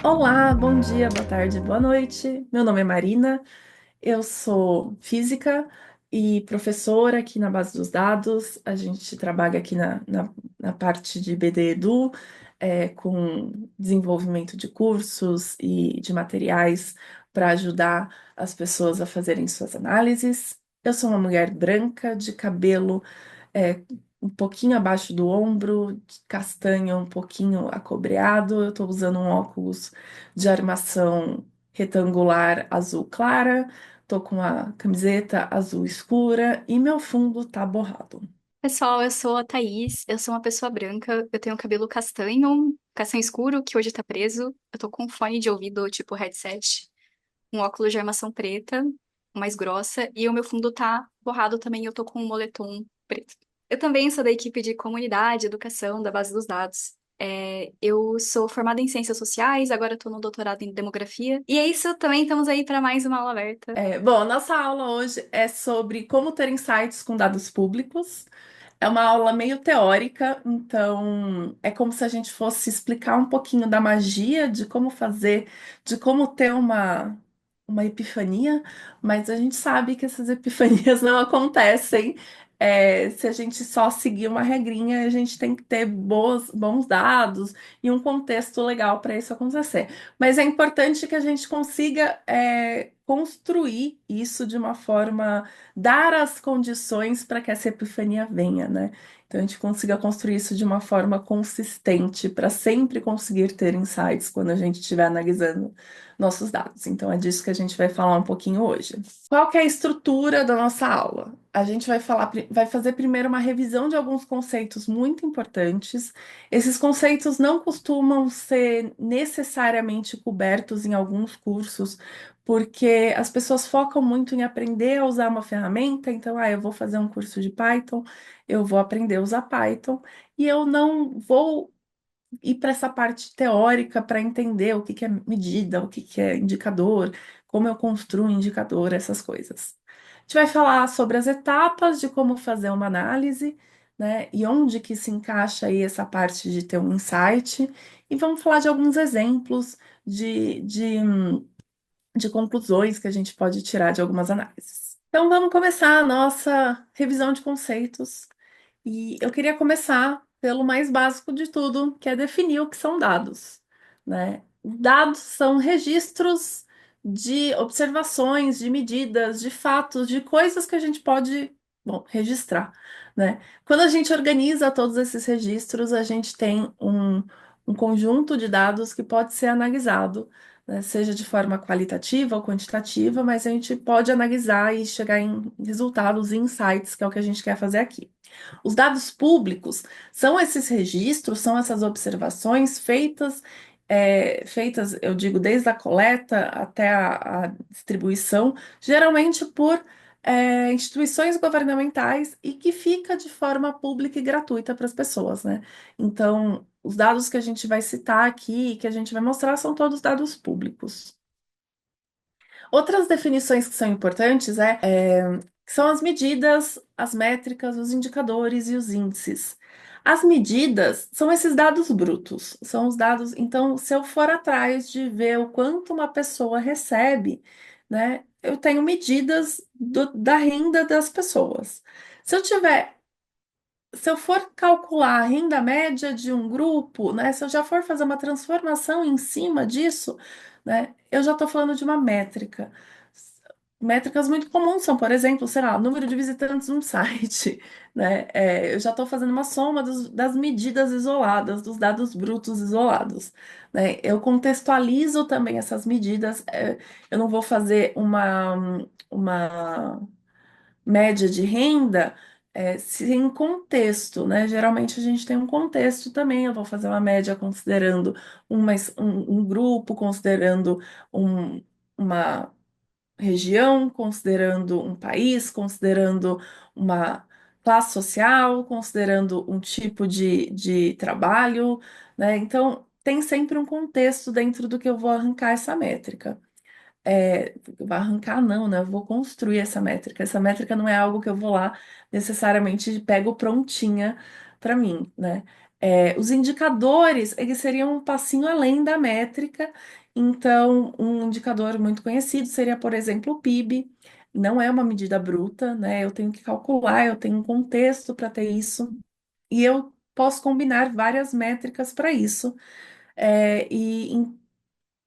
Olá, bom dia, boa tarde, boa noite. Meu nome é Marina, eu sou física e professora aqui na base dos dados. A gente trabalha aqui na parte de BD Edu, com desenvolvimento de cursos e de materiais para ajudar as pessoas a fazerem suas análises. Eu sou uma mulher branca, de cabelo é, um pouquinho abaixo do ombro, castanho um pouquinho acobreado. Eu estou usando um óculos de armação retangular azul clara. Tô com a camiseta azul escura e meu fundo tá borrado. Pessoal, eu sou a Thaís, eu sou uma pessoa branca, eu tenho cabelo castanho, castanho escuro, que hoje tá preso. Eu tô com um fone de ouvido tipo headset, um óculos de armação preta, mais grossa, e o meu fundo tá borrado também, eu tô com um moletom preto. Eu também sou da equipe de comunidade, educação, da base dos dados. Eu sou formada em ciências sociais, agora eu tô no doutorado em demografia. E é isso, também estamos aí para mais uma aula aberta. Bom, a nossa aula hoje é sobre como ter insights com dados públicos. É uma aula meio teórica, então é como se a gente fosse explicar um pouquinho da magia de como fazer, de como ter uma epifania, mas a gente sabe que essas epifanias não acontecem. Se a gente só seguir uma regrinha, a gente tem que ter bons dados e um contexto legal para isso acontecer. Mas é importante que a gente consiga, construir isso de uma forma, dar as condições para que essa epifania venha, né? Então a gente consiga construir isso de uma forma consistente para sempre conseguir ter insights quando a gente estiver analisando nossos dados. Então é disso que a gente vai falar um pouquinho hoje. Qual que é a estrutura da nossa aula? A gente vai falar, vai fazer primeiro uma revisão de alguns conceitos muito importantes. Esses conceitos não costumam ser necessariamente cobertos em alguns cursos, porque as pessoas focam muito em aprender a usar uma ferramenta. Então, eu vou fazer um curso de Python, eu vou aprender a usar Python, e eu não vou ir para essa parte teórica para entender o que que é medida, o que que é indicador, como eu construo um indicador, essas coisas. A gente vai falar sobre as etapas de como fazer uma análise, né, e onde que se encaixa aí essa parte de ter um insight, e vamos falar de alguns exemplos de conclusões que a gente pode tirar de algumas análises. Então, vamos começar a nossa revisão de conceitos. E eu queria começar pelo mais básico de tudo, que é definir o que são dados, né? Dados são registros de observações, de medidas, de fatos, de coisas que a gente pode, bom, registrar, né? Quando a gente organiza todos esses registros, a gente tem um conjunto de dados que pode ser analisado, né? Seja de forma qualitativa ou quantitativa, mas a gente pode analisar e chegar em resultados e insights, que é o que a gente quer fazer aqui. Os dados públicos são esses registros, são essas observações feitas, eu digo, desde a coleta até a distribuição, geralmente por instituições governamentais e que fica de forma pública e gratuita para as pessoas, né? Então, os dados que a gente vai citar aqui, que a gente vai mostrar, são todos dados públicos. Outras definições que são importantes são as medidas, as métricas, os indicadores e os índices. As medidas são esses dados brutos, são os dados. Então, se eu for atrás de ver o quanto uma pessoa recebe, né, eu tenho medidas da renda das pessoas. Se eu tiver Se eu for calcular a renda média de um grupo, né, se eu já for fazer uma transformação em cima disso, né, eu já estou falando de uma métrica. Métricas muito comuns são, por exemplo, sei lá, número de visitantes no site, né? Eu já estou fazendo uma soma das medidas isoladas, dos dados brutos isolados, né? Eu contextualizo também essas medidas. Eu não vou fazer uma média de renda sem contexto, né? Geralmente a gente tem um contexto também. Eu vou fazer uma média considerando um grupo, considerando uma região, considerando um país, considerando uma classe social, considerando um tipo de trabalho, né? Então, tem sempre um contexto dentro do que eu vou arrancar essa métrica. Vai arrancar, não, né? Eu vou construir essa métrica. Essa métrica não é algo que eu vou lá necessariamente pego prontinha, para mim, né? Os indicadores, eles seriam um passinho além da métrica. Então, um indicador muito conhecido seria, por exemplo, o PIB. Não é uma medida bruta, né? Eu tenho que calcular, eu tenho um contexto para ter isso, e eu posso combinar várias métricas para isso.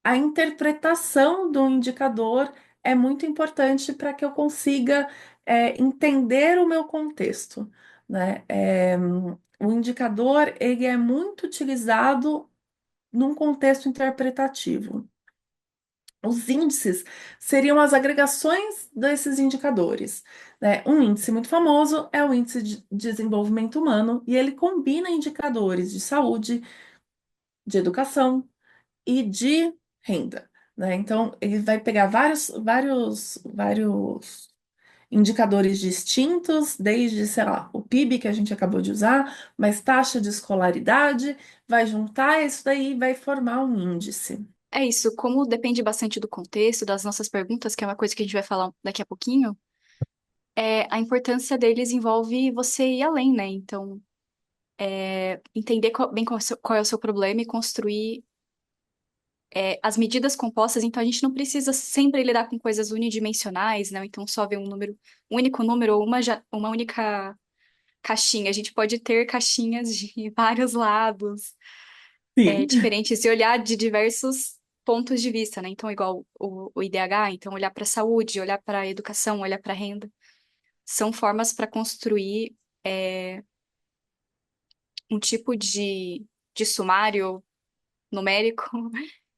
A interpretação do indicador é muito importante para que eu consiga, entender o meu contexto, né? O indicador, ele é muito utilizado num contexto interpretativo. Os índices seriam as agregações desses indicadores, né? Um índice muito famoso é o Índice de Desenvolvimento Humano, e ele combina indicadores de saúde, de educação e de renda, né? Então, ele vai pegar vários indicadores distintos, desde, sei lá, o PIB que a gente acabou de usar, mas taxa de escolaridade, vai juntar isso daí e vai formar um índice. É isso, como depende bastante do contexto, das nossas perguntas, que é uma coisa que a gente vai falar daqui a pouquinho, a importância deles envolve você ir além, né? Então, entender bem qual é o seu problema e construir as medidas compostas. Então, a gente não precisa sempre lidar com coisas unidimensionais, né? Então, só ver um único número ou uma única caixinha. A gente pode ter caixinhas de vários lados, Sim. diferentes, e olhar de diversos pontos de vista, né? Então, igual o IDH, então olhar para a saúde, olhar para a educação, olhar para a renda, são formas para construir um tipo de sumário numérico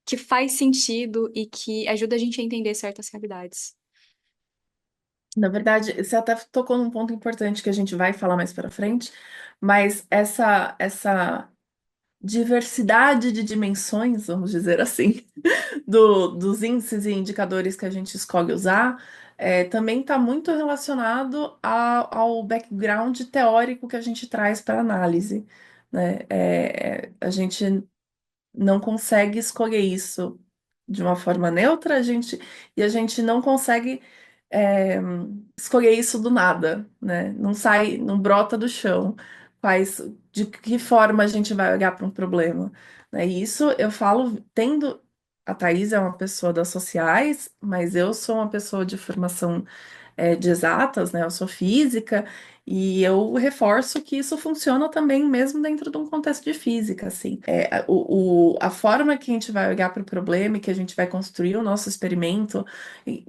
que faz sentido e que ajuda a gente a entender certas realidades. Na verdade, você até tocou num ponto importante que a gente vai falar mais para frente, mas essa diversidade de dimensões, vamos dizer assim, dos índices e indicadores que a gente escolhe usar, também está muito relacionado ao background teórico que a gente traz para análise, né? A gente não consegue escolher isso de uma forma neutra, e a gente não consegue, é, escolher isso do nada, né? Não sai, não brota do chão. Faz, de que forma a gente vai olhar para um problema, né? E isso eu falo tendo. A Thaís é uma pessoa das sociais, mas eu sou uma pessoa de formação, de exatas, né? Eu sou física, e eu reforço que isso funciona também mesmo dentro de um contexto de física, assim. A forma que a gente vai olhar para o problema e que a gente vai construir o nosso experimento, e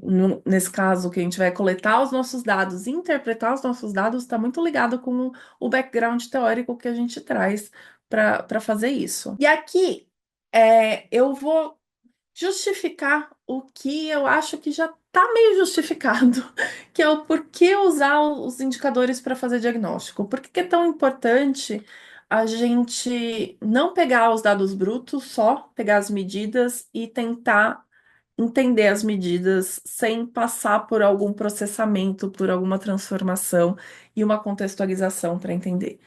nesse caso, que a gente vai coletar os nossos dados e interpretar os nossos dados, está muito ligado com o background teórico que a gente traz para fazer isso. E aqui, eu vou justificar o que eu acho que já está meio justificado, que é o porquê usar os indicadores para fazer diagnóstico. Por que que é tão importante a gente não pegar os dados brutos, só pegar as medidas e tentar entender as medidas sem passar por algum processamento, por alguma transformação e uma contextualização para entender?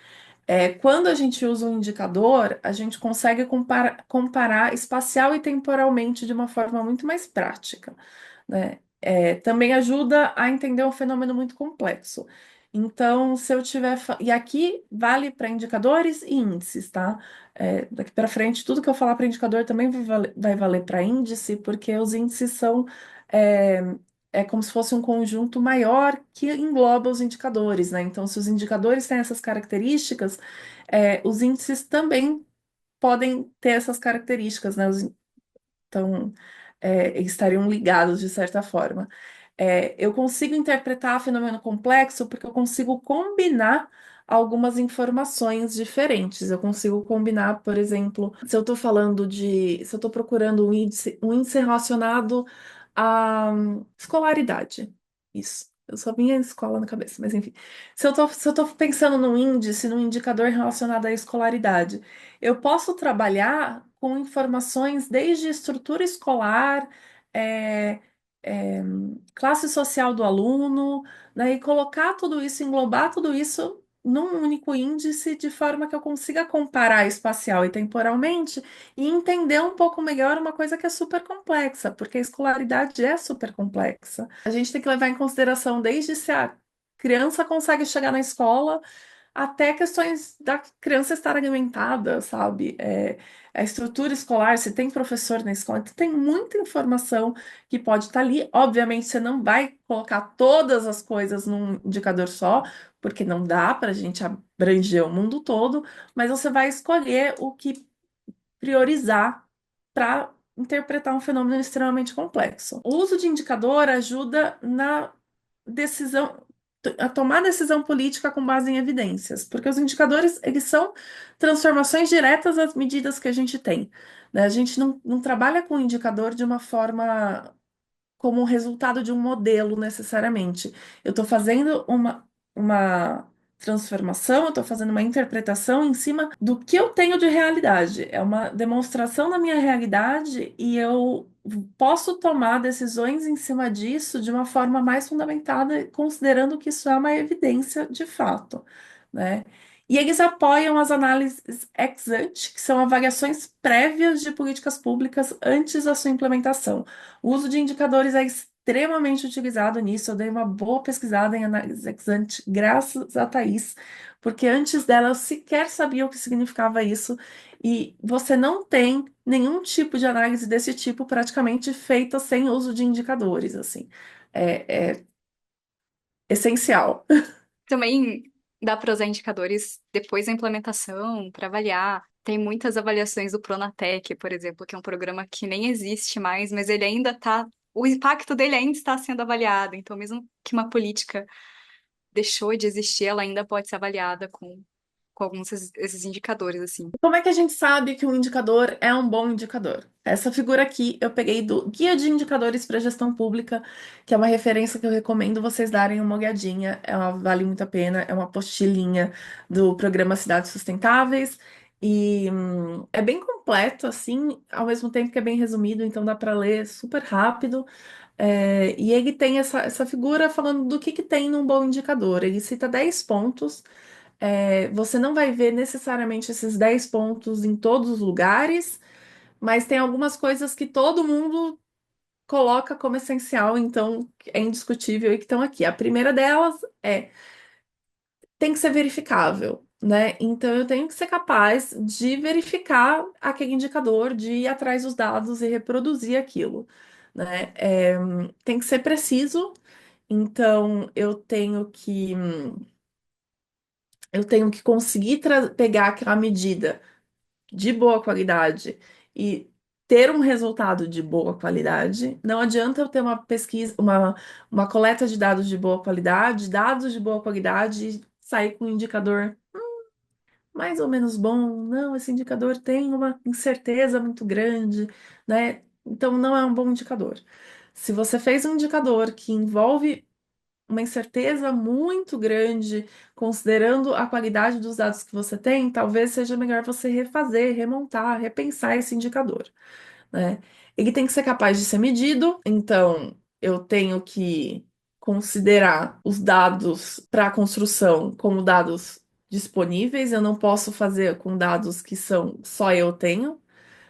Quando a gente usa um indicador, a gente consegue comparar espacial e temporalmente de uma forma muito mais prática, né? Também ajuda a entender um fenômeno muito complexo. Então, se eu tiver. E aqui vale para indicadores e índices, tá? Daqui para frente, tudo que eu falar para indicador também vai valer para índice, porque os índices são. É, é como se fosse um conjunto maior que engloba os indicadores, né? Então, se os indicadores têm essas características, os índices também podem ter essas características, né? Então, eles estariam ligados de certa forma. Eu consigo interpretar fenômeno complexo porque eu consigo combinar algumas informações diferentes. Eu consigo combinar, por exemplo, se eu estou procurando um índice relacionado à escolaridade. Isso. Eu só vinha escola na cabeça, mas enfim. Se eu tô pensando num indicador relacionado à escolaridade, eu posso trabalhar com informações desde estrutura escolar, é, é, classe social do aluno, né, e colocar tudo isso, englobar tudo isso num único índice, de forma que eu consiga comparar espacial e temporalmente e entender um pouco melhor uma coisa que é super complexa, porque a escolaridade é super complexa. A gente tem que levar em consideração desde se a criança consegue chegar na escola, até questões da criança estar alimentada, sabe? A estrutura escolar, se tem professor na escola, então tem muita informação que pode estar ali. Obviamente, você não vai colocar todas as coisas num indicador só, porque não dá para a gente abranger o mundo todo, mas você vai escolher o que priorizar para interpretar um fenômeno extremamente complexo. O uso de indicador ajuda na decisão, a tomar decisão política com base em evidências, porque os indicadores, eles são transformações diretas às medidas que a gente tem, né? A gente não trabalha com indicador de uma forma como resultado de um modelo necessariamente. Eu estou fazendo uma transformação, eu estou fazendo uma interpretação em cima do que eu tenho de realidade. É uma demonstração da minha realidade e eu posso tomar decisões em cima disso de uma forma mais fundamentada, considerando que isso é uma evidência de fato, né? E eles apoiam as análises ex ante, que são avaliações prévias de políticas públicas antes da sua implementação. O uso de indicadores é extremamente utilizado nisso. Eu dei uma boa pesquisada em análise ex ante, graças a Thaís, porque antes dela eu sequer sabia o que significava isso. E você não tem nenhum tipo de análise desse tipo praticamente feita sem uso de indicadores, assim. É essencial. Também dá para usar indicadores depois da implementação para avaliar. Tem muitas avaliações do Pronatec, por exemplo, que é um programa que nem existe mais, mas ele ainda está, o impacto dele ainda está sendo avaliado. Então, mesmo que uma política deixou de existir, ela ainda pode ser avaliada com alguns esses indicadores, assim. Como é que a gente sabe que um indicador é um bom indicador? Essa figura aqui eu peguei do Guia de Indicadores para Gestão Pública, que é uma referência que eu recomendo vocês darem uma olhadinha. Vale muito a pena, é uma apostilinha do programa Cidades Sustentáveis. E é bem completo, assim, ao mesmo tempo que é bem resumido, então dá para ler super rápido. E ele tem essa figura falando do que tem num bom indicador. Ele cita 10 pontos. Você não vai ver necessariamente esses 10 pontos em todos os lugares, mas tem algumas coisas que todo mundo coloca como essencial, então é indiscutível e que estão aqui. A primeira delas tem que ser verificável, né? Então eu tenho que ser capaz de verificar aquele indicador, de ir atrás dos dados e reproduzir aquilo, né? Tem que ser preciso, então eu tenho que conseguir pegar aquela medida de boa qualidade e ter um resultado de boa qualidade. Não adianta eu ter uma pesquisa, uma coleta de dados de boa qualidade, dados de boa qualidade e sair com um indicador mais ou menos bom. Não, esse indicador tem uma incerteza muito grande, né? Então não é um bom indicador. Se você fez um indicador que envolve uma incerteza muito grande, considerando a qualidade dos dados que você tem, talvez seja melhor você refazer, remontar, repensar esse indicador, né? Ele tem que ser capaz de ser medido, então eu tenho que considerar os dados para a construção como dados disponíveis, eu não posso fazer com dados que são só eu tenho.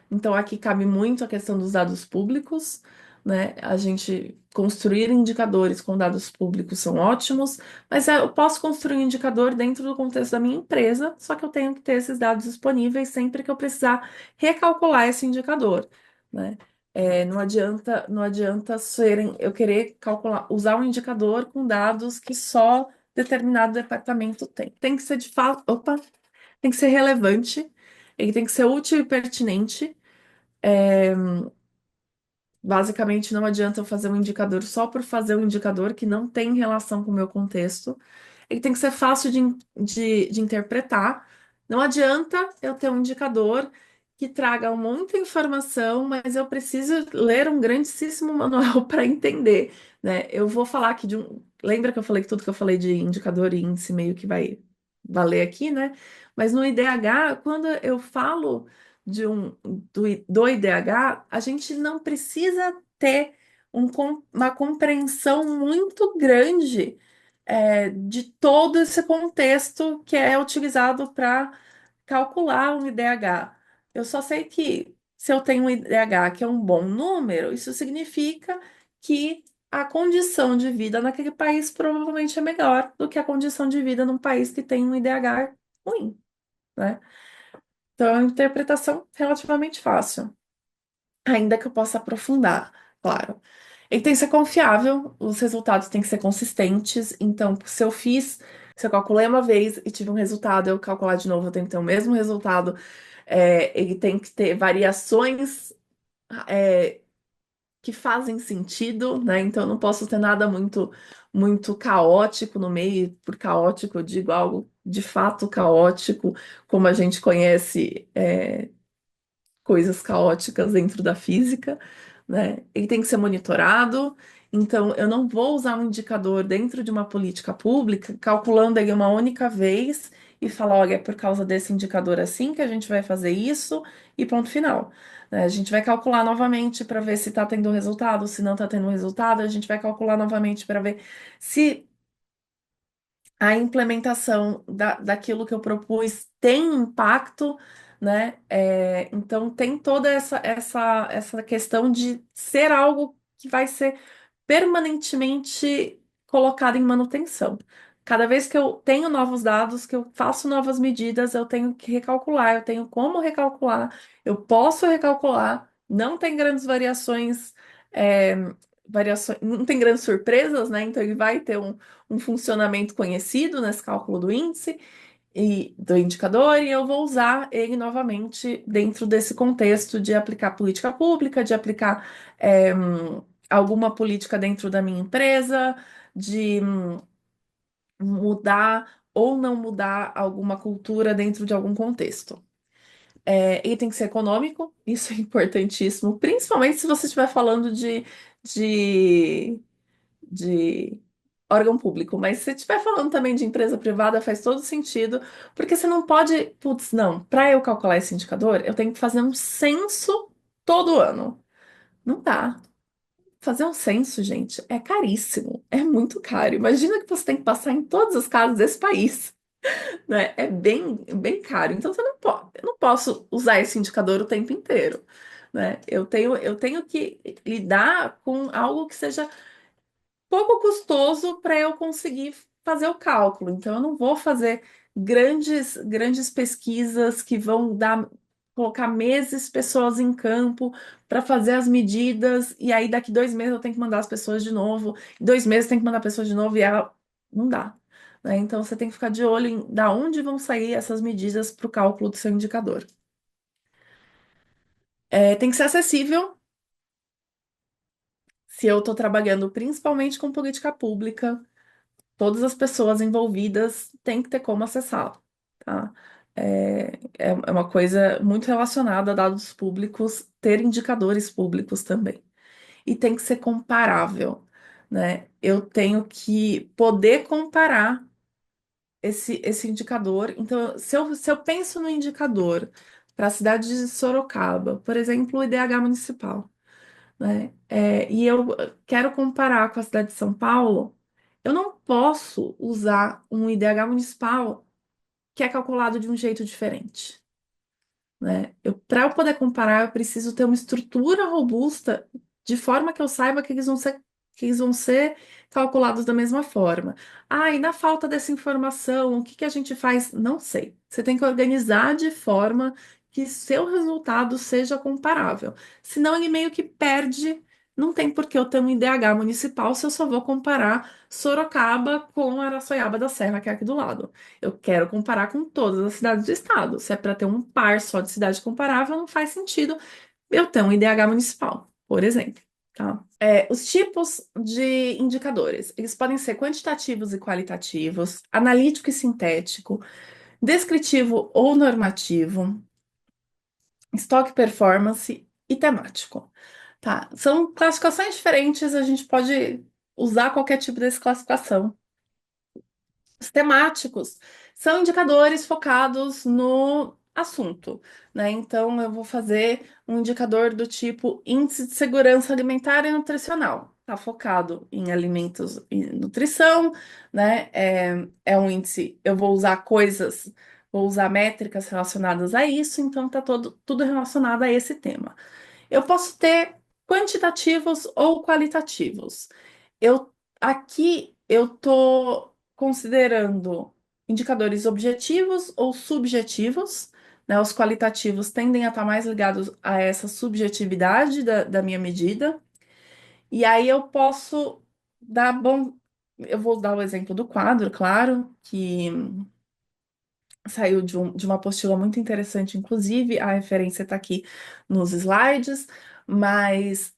Então, aqui cabe muito a questão dos dados públicos, né? A gente construir indicadores com dados públicos são ótimos, mas eu posso construir um indicador dentro do contexto da minha empresa, só que eu tenho que ter esses dados disponíveis sempre que eu precisar recalcular esse indicador, né? Não adianta eu querer calcular, usar um indicador com dados que só determinado departamento tem. Tem que ser de fato, opa, tem que ser relevante, ele tem que ser útil e pertinente. É, Basicamente, não adianta eu fazer um indicador só por fazer um indicador que não tem relação com o meu contexto. Ele tem que ser fácil de interpretar. Não adianta eu ter um indicador que traga muita informação, mas eu preciso ler um grandíssimo manual para entender, né? Eu vou falar aqui de um. Lembra que eu falei que tudo que eu falei de indicador e índice meio que vai valer aqui, né? Mas no IDH, quando eu falo do IDH, a gente não precisa ter uma compreensão muito grande de todo esse contexto que é utilizado para calcular um IDH. Eu só sei que se eu tenho um IDH que é um bom número, isso significa que a condição de vida naquele país provavelmente é melhor do que a condição de vida num país que tem um IDH ruim, né? Então, é uma interpretação relativamente fácil, ainda que eu possa aprofundar, claro. Ele tem que ser confiável, os resultados têm que ser consistentes. Então, se eu calculei uma vez e tive um resultado, eu calcular de novo, eu tenho que ter o mesmo resultado. Ele tem que ter variações, é, que fazem sentido, né? Então, eu não posso ter nada muito caótico no meio. Por caótico, eu digo algo de fato caótico, como a gente conhece. Coisas caóticas dentro da física, né? Ele tem que ser monitorado. Então, eu não vou usar um indicador dentro de uma política pública, calculando ele uma única vez e falar, olha, é por causa desse indicador assim que a gente vai fazer isso e ponto final. Né? A gente vai calcular novamente para ver se está tendo resultado, se não está tendo resultado, a gente vai calcular novamente para ver se a implementação daquilo que eu propus tem impacto, né? Então, tem toda essa questão de ser algo que vai ser permanentemente colocado em manutenção. Cada vez que eu tenho novos dados, que eu faço novas medidas, eu tenho que recalcular, eu tenho como recalcular, eu posso recalcular, não tem grandes é, variações, não tem grandes surpresas, né? Então ele vai ter um funcionamento conhecido nesse cálculo do índice e do indicador, e eu vou usar ele novamente dentro desse contexto de aplicar política pública, de aplicar alguma política dentro da minha empresa, de mudar ou não mudar alguma cultura dentro de algum contexto. E tem que ser econômico, isso é importantíssimo, principalmente se você estiver falando de de órgão público, mas se estiver falando também de empresa privada, faz todo sentido, porque você não pode, putz, não, para eu calcular esse indicador, eu tenho que fazer um censo todo ano. Não dá. Fazer um censo, gente, é caríssimo, é muito caro. Imagina que você tem que passar em todas as casas desse país, né? É bem caro. Então você não pode, eu não posso usar esse indicador o tempo inteiro, né? Eu tenho que lidar com algo que seja pouco custoso para eu conseguir fazer o cálculo. Então, eu não vou fazer grandes pesquisas que vão colocar meses pessoas em campo para fazer as medidas, e aí daqui 2 meses eu tenho que mandar as pessoas de novo, 2 meses tem que mandar pessoas de novo, e ela não dá. Né? Então, você tem que ficar de olho em da onde vão sair essas medidas para o cálculo do seu indicador. Tem que ser acessível. Se eu estou trabalhando principalmente com política pública, todas as pessoas envolvidas têm que ter como acessá-lo, tá? É uma coisa muito relacionada a dados públicos, ter indicadores públicos também. E tem que ser comparável, né? Eu tenho que poder comparar esse indicador. Então, se eu penso no indicador para a cidade de Sorocaba, por exemplo, o IDH municipal, né? E eu quero comparar com a cidade de São Paulo, eu não posso usar um IDH municipal que é calculado de um jeito diferente, né? Para eu poder comparar, eu preciso ter uma estrutura robusta de forma que eu saiba que eles vão ser calculados da mesma forma. E na falta dessa informação, o que que a gente faz? Não sei. Você tem que organizar de forma que seu resultado seja comparável. Senão ele meio que perde. Não tem por que eu ter um IDH municipal se eu só vou comparar Sorocaba com Araçoiaba da Serra, que é aqui do lado. Eu quero comparar com todas as cidades do estado. Se é para ter um par só de cidade comparável, não faz sentido eu ter um IDH municipal, por exemplo. Tá? Os tipos de indicadores, eles podem ser quantitativos e qualitativos, analítico e sintético, descritivo ou normativo, estoque performance e temático. Tá? São classificações diferentes, a gente pode usar qualquer tipo dessa classificação. Os temáticos são indicadores focados no assunto, né? Então, eu vou fazer um indicador do tipo Índice de Segurança Alimentar e Nutricional. Está focado em alimentos e nutrição, né? É um índice, eu vou usar métricas relacionadas a isso, então tá tudo relacionado a esse tema. Eu posso ter quantitativos ou qualitativos. Aqui eu estou considerando indicadores objetivos ou subjetivos, né? Os qualitativos tendem a estar mais ligados a essa subjetividade da minha medida. E aí eu posso dar bom. Eu vou dar o exemplo do quadro, claro, que saiu de uma apostila muito interessante, inclusive, a referência está aqui nos slides, mas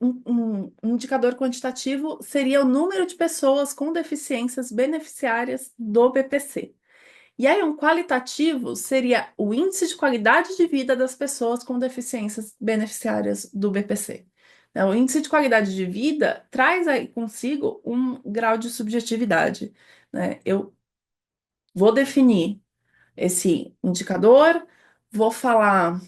um indicador quantitativo seria o número de pessoas com deficiências beneficiárias do BPC. E aí, um qualitativo seria o índice de qualidade de vida das pessoas com deficiências beneficiárias do BPC. Então, o índice de qualidade de vida traz aí consigo um grau de subjetividade, né? Eu vou definir esse indicador, vou falar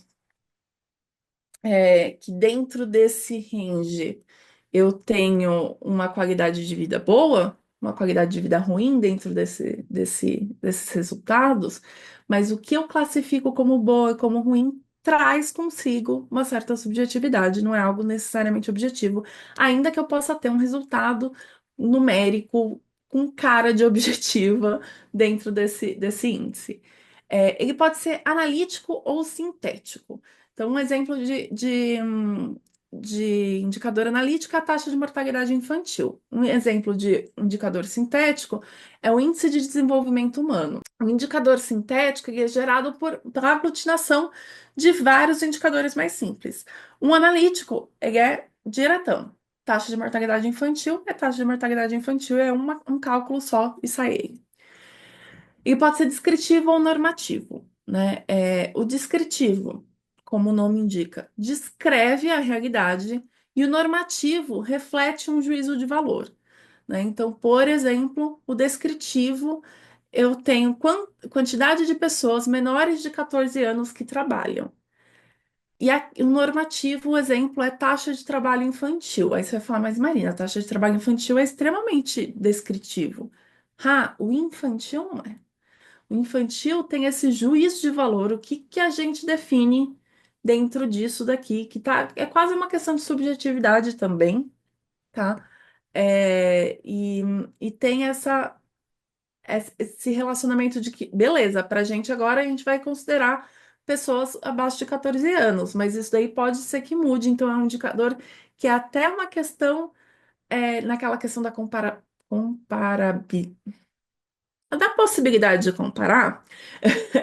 que dentro desse range eu tenho uma qualidade de vida boa, uma qualidade de vida ruim dentro desses resultados, mas o que eu classifico como boa e como ruim traz consigo uma certa subjetividade, não é algo necessariamente objetivo, ainda que eu possa ter um resultado numérico com cara de objetiva dentro desse índice. Ele pode ser analítico ou sintético. Então, um exemplo de indicador analítico é a taxa de mortalidade infantil. Um exemplo de indicador sintético é o índice de desenvolvimento humano. O indicador sintético ele é gerado pela aglutinação de vários indicadores mais simples. Um analítico ele é diretão. Taxa de mortalidade infantil é taxa de mortalidade infantil, é um cálculo só e sai ele. E pode ser descritivo ou normativo, né? O descritivo, como o nome indica, descreve a realidade e o normativo reflete um juízo de valor, né? Então, por exemplo, o descritivo, eu tenho quantidade de pessoas menores de 14 anos que trabalham. E o normativo, o exemplo, é taxa de trabalho infantil. Aí você vai falar, mas Marina, a taxa de trabalho infantil é extremamente descritivo. Ah, o infantil não é. O infantil tem esse juízo de valor, o que que a gente define dentro disso daqui, que é quase uma questão de subjetividade também, tá? E tem esse relacionamento de que, beleza, pra gente agora a gente vai considerar pessoas abaixo de 14 anos, mas isso daí pode ser que mude, então é um indicador que é até uma questão, naquela questão da comparabilidade, da possibilidade de comparar.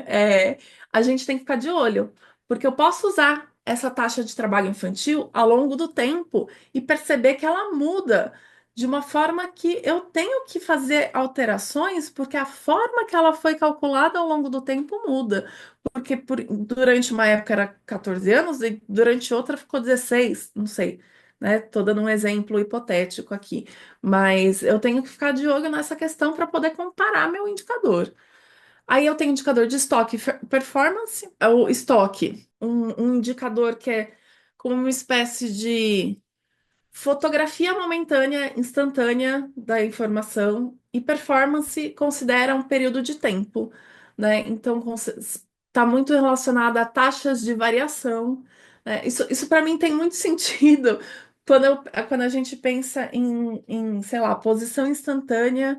é, a gente tem que ficar de olho, porque eu posso usar essa taxa de trabalho infantil ao longo do tempo e perceber que ela muda de uma forma que eu tenho que fazer alterações, porque a forma que ela foi calculada ao longo do tempo muda. Porque durante uma época era 14 anos e durante outra ficou 16, não sei. Né? Tô dando um exemplo hipotético aqui, mas eu tenho que ficar de olho nessa questão para poder comparar meu indicador. Aí eu tenho indicador de estoque performance, é o estoque, um indicador que é como uma espécie de fotografia momentânea, instantânea da informação, e performance considera um período de tempo, né? Então está muito relacionado a taxas de variação, né? Isso para mim tem muito sentido quando a gente pensa sei lá, posição instantânea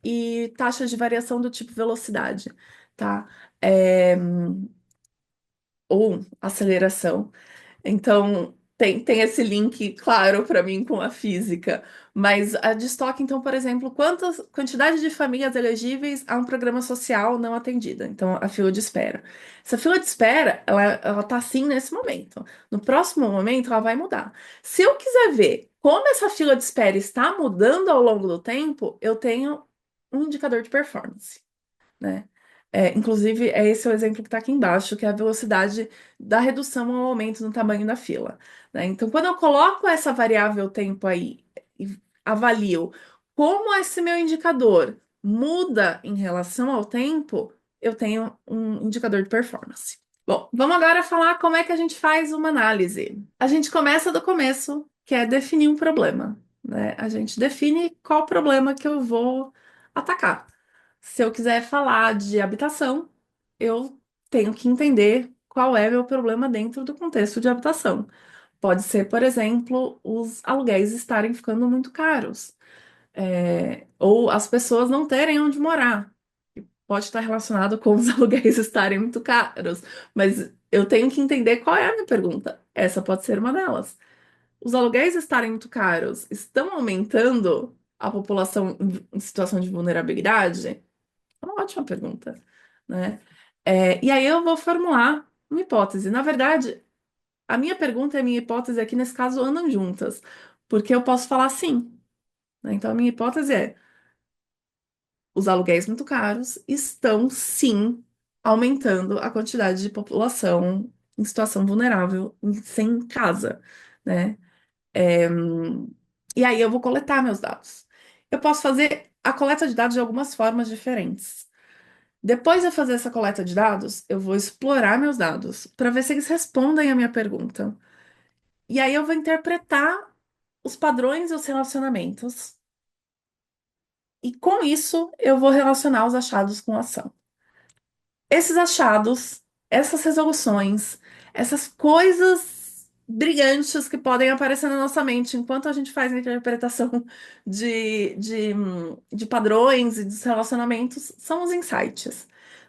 e taxas de variação do tipo velocidade, tá? É, ou aceleração. Então, tem esse link claro para mim com a física. Mas a de estoque, então, por exemplo, quantidade de famílias elegíveis a um programa social não atendida. Então, a fila de espera. Essa fila de espera, ela tá assim nesse momento. No próximo momento, ela vai mudar. Se eu quiser ver como essa fila de espera está mudando ao longo do tempo, eu tenho um indicador de performance, né? Inclusive, esse é o exemplo que está aqui embaixo, que é a velocidade da redução ou aumento no tamanho da fila, né? Então, quando eu coloco essa variável tempo aí e avalio como esse meu indicador muda em relação ao tempo, eu tenho um indicador de performance. Bom, vamos agora falar como é que a gente faz uma análise. A gente começa do começo, que é definir um problema, né? A gente define qual problema que eu vou atacar. Se eu quiser falar de habitação, eu tenho que entender qual é meu problema dentro do contexto de habitação. Pode ser, por exemplo, os aluguéis estarem ficando muito caros, ou as pessoas não terem onde morar. Pode estar relacionado com os aluguéis estarem muito caros, mas eu tenho que entender qual é a minha pergunta. Essa pode ser uma delas. Os aluguéis estarem muito caros estão aumentando a população em situação de vulnerabilidade? É uma ótima pergunta, né? E aí eu vou formular uma hipótese. Na verdade, a minha pergunta e a minha hipótese aqui nesse caso andam juntas, porque eu posso falar sim, né? Então a minha hipótese é: os aluguéis muito caros estão sim aumentando a quantidade de população em situação vulnerável, sem casa, né? É, E aí eu vou coletar meus dados. Eu posso fazer a coleta de dados de algumas formas diferentes. Depois de eu fazer essa coleta de dados, eu vou explorar meus dados para ver se eles respondem à minha pergunta. E aí eu vou interpretar os padrões e os relacionamentos. E com isso, eu vou relacionar os achados com a ação. Esses achados, essas resoluções, essas coisas brilhantes que podem aparecer na nossa mente enquanto a gente faz a interpretação de padrões e dos relacionamentos, são os insights,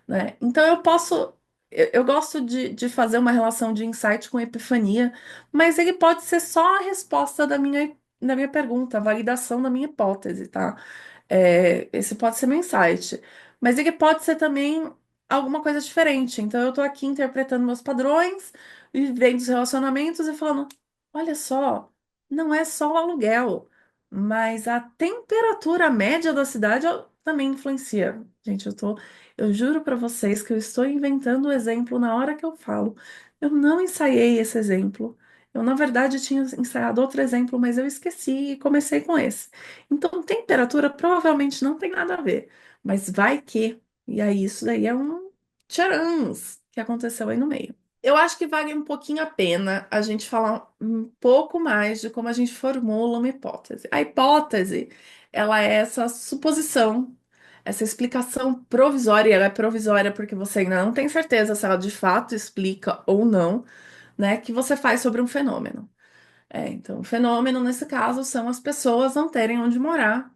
né? Então eu posso. Eu gosto de fazer uma relação de insight com epifania, mas ele pode ser só a resposta da minha pergunta, a validação da minha hipótese, tá? Esse pode ser meu insight. Mas ele pode ser também alguma coisa diferente. Então, eu tô aqui interpretando meus padrões, e vendo os relacionamentos e falando: olha só, não é só o aluguel, mas a temperatura média da cidade também influencia. Gente, eu juro pra vocês que eu estou inventando o exemplo na hora que eu falo. Eu não ensaiei esse exemplo. Eu, na verdade, tinha ensaiado outro exemplo, mas eu esqueci e comecei com esse. Então, temperatura provavelmente não tem nada a ver, mas vai que. E aí, isso daí é um tcharãs que aconteceu aí no meio. Eu acho que vale um pouquinho a pena a gente falar um pouco mais de como a gente formula uma hipótese. A hipótese, ela é essa suposição, essa explicação provisória, e ela é provisória porque você ainda não tem certeza se ela de fato explica ou não, né, que você faz sobre um fenômeno. Então, o fenômeno, nesse caso, são as pessoas não terem onde morar.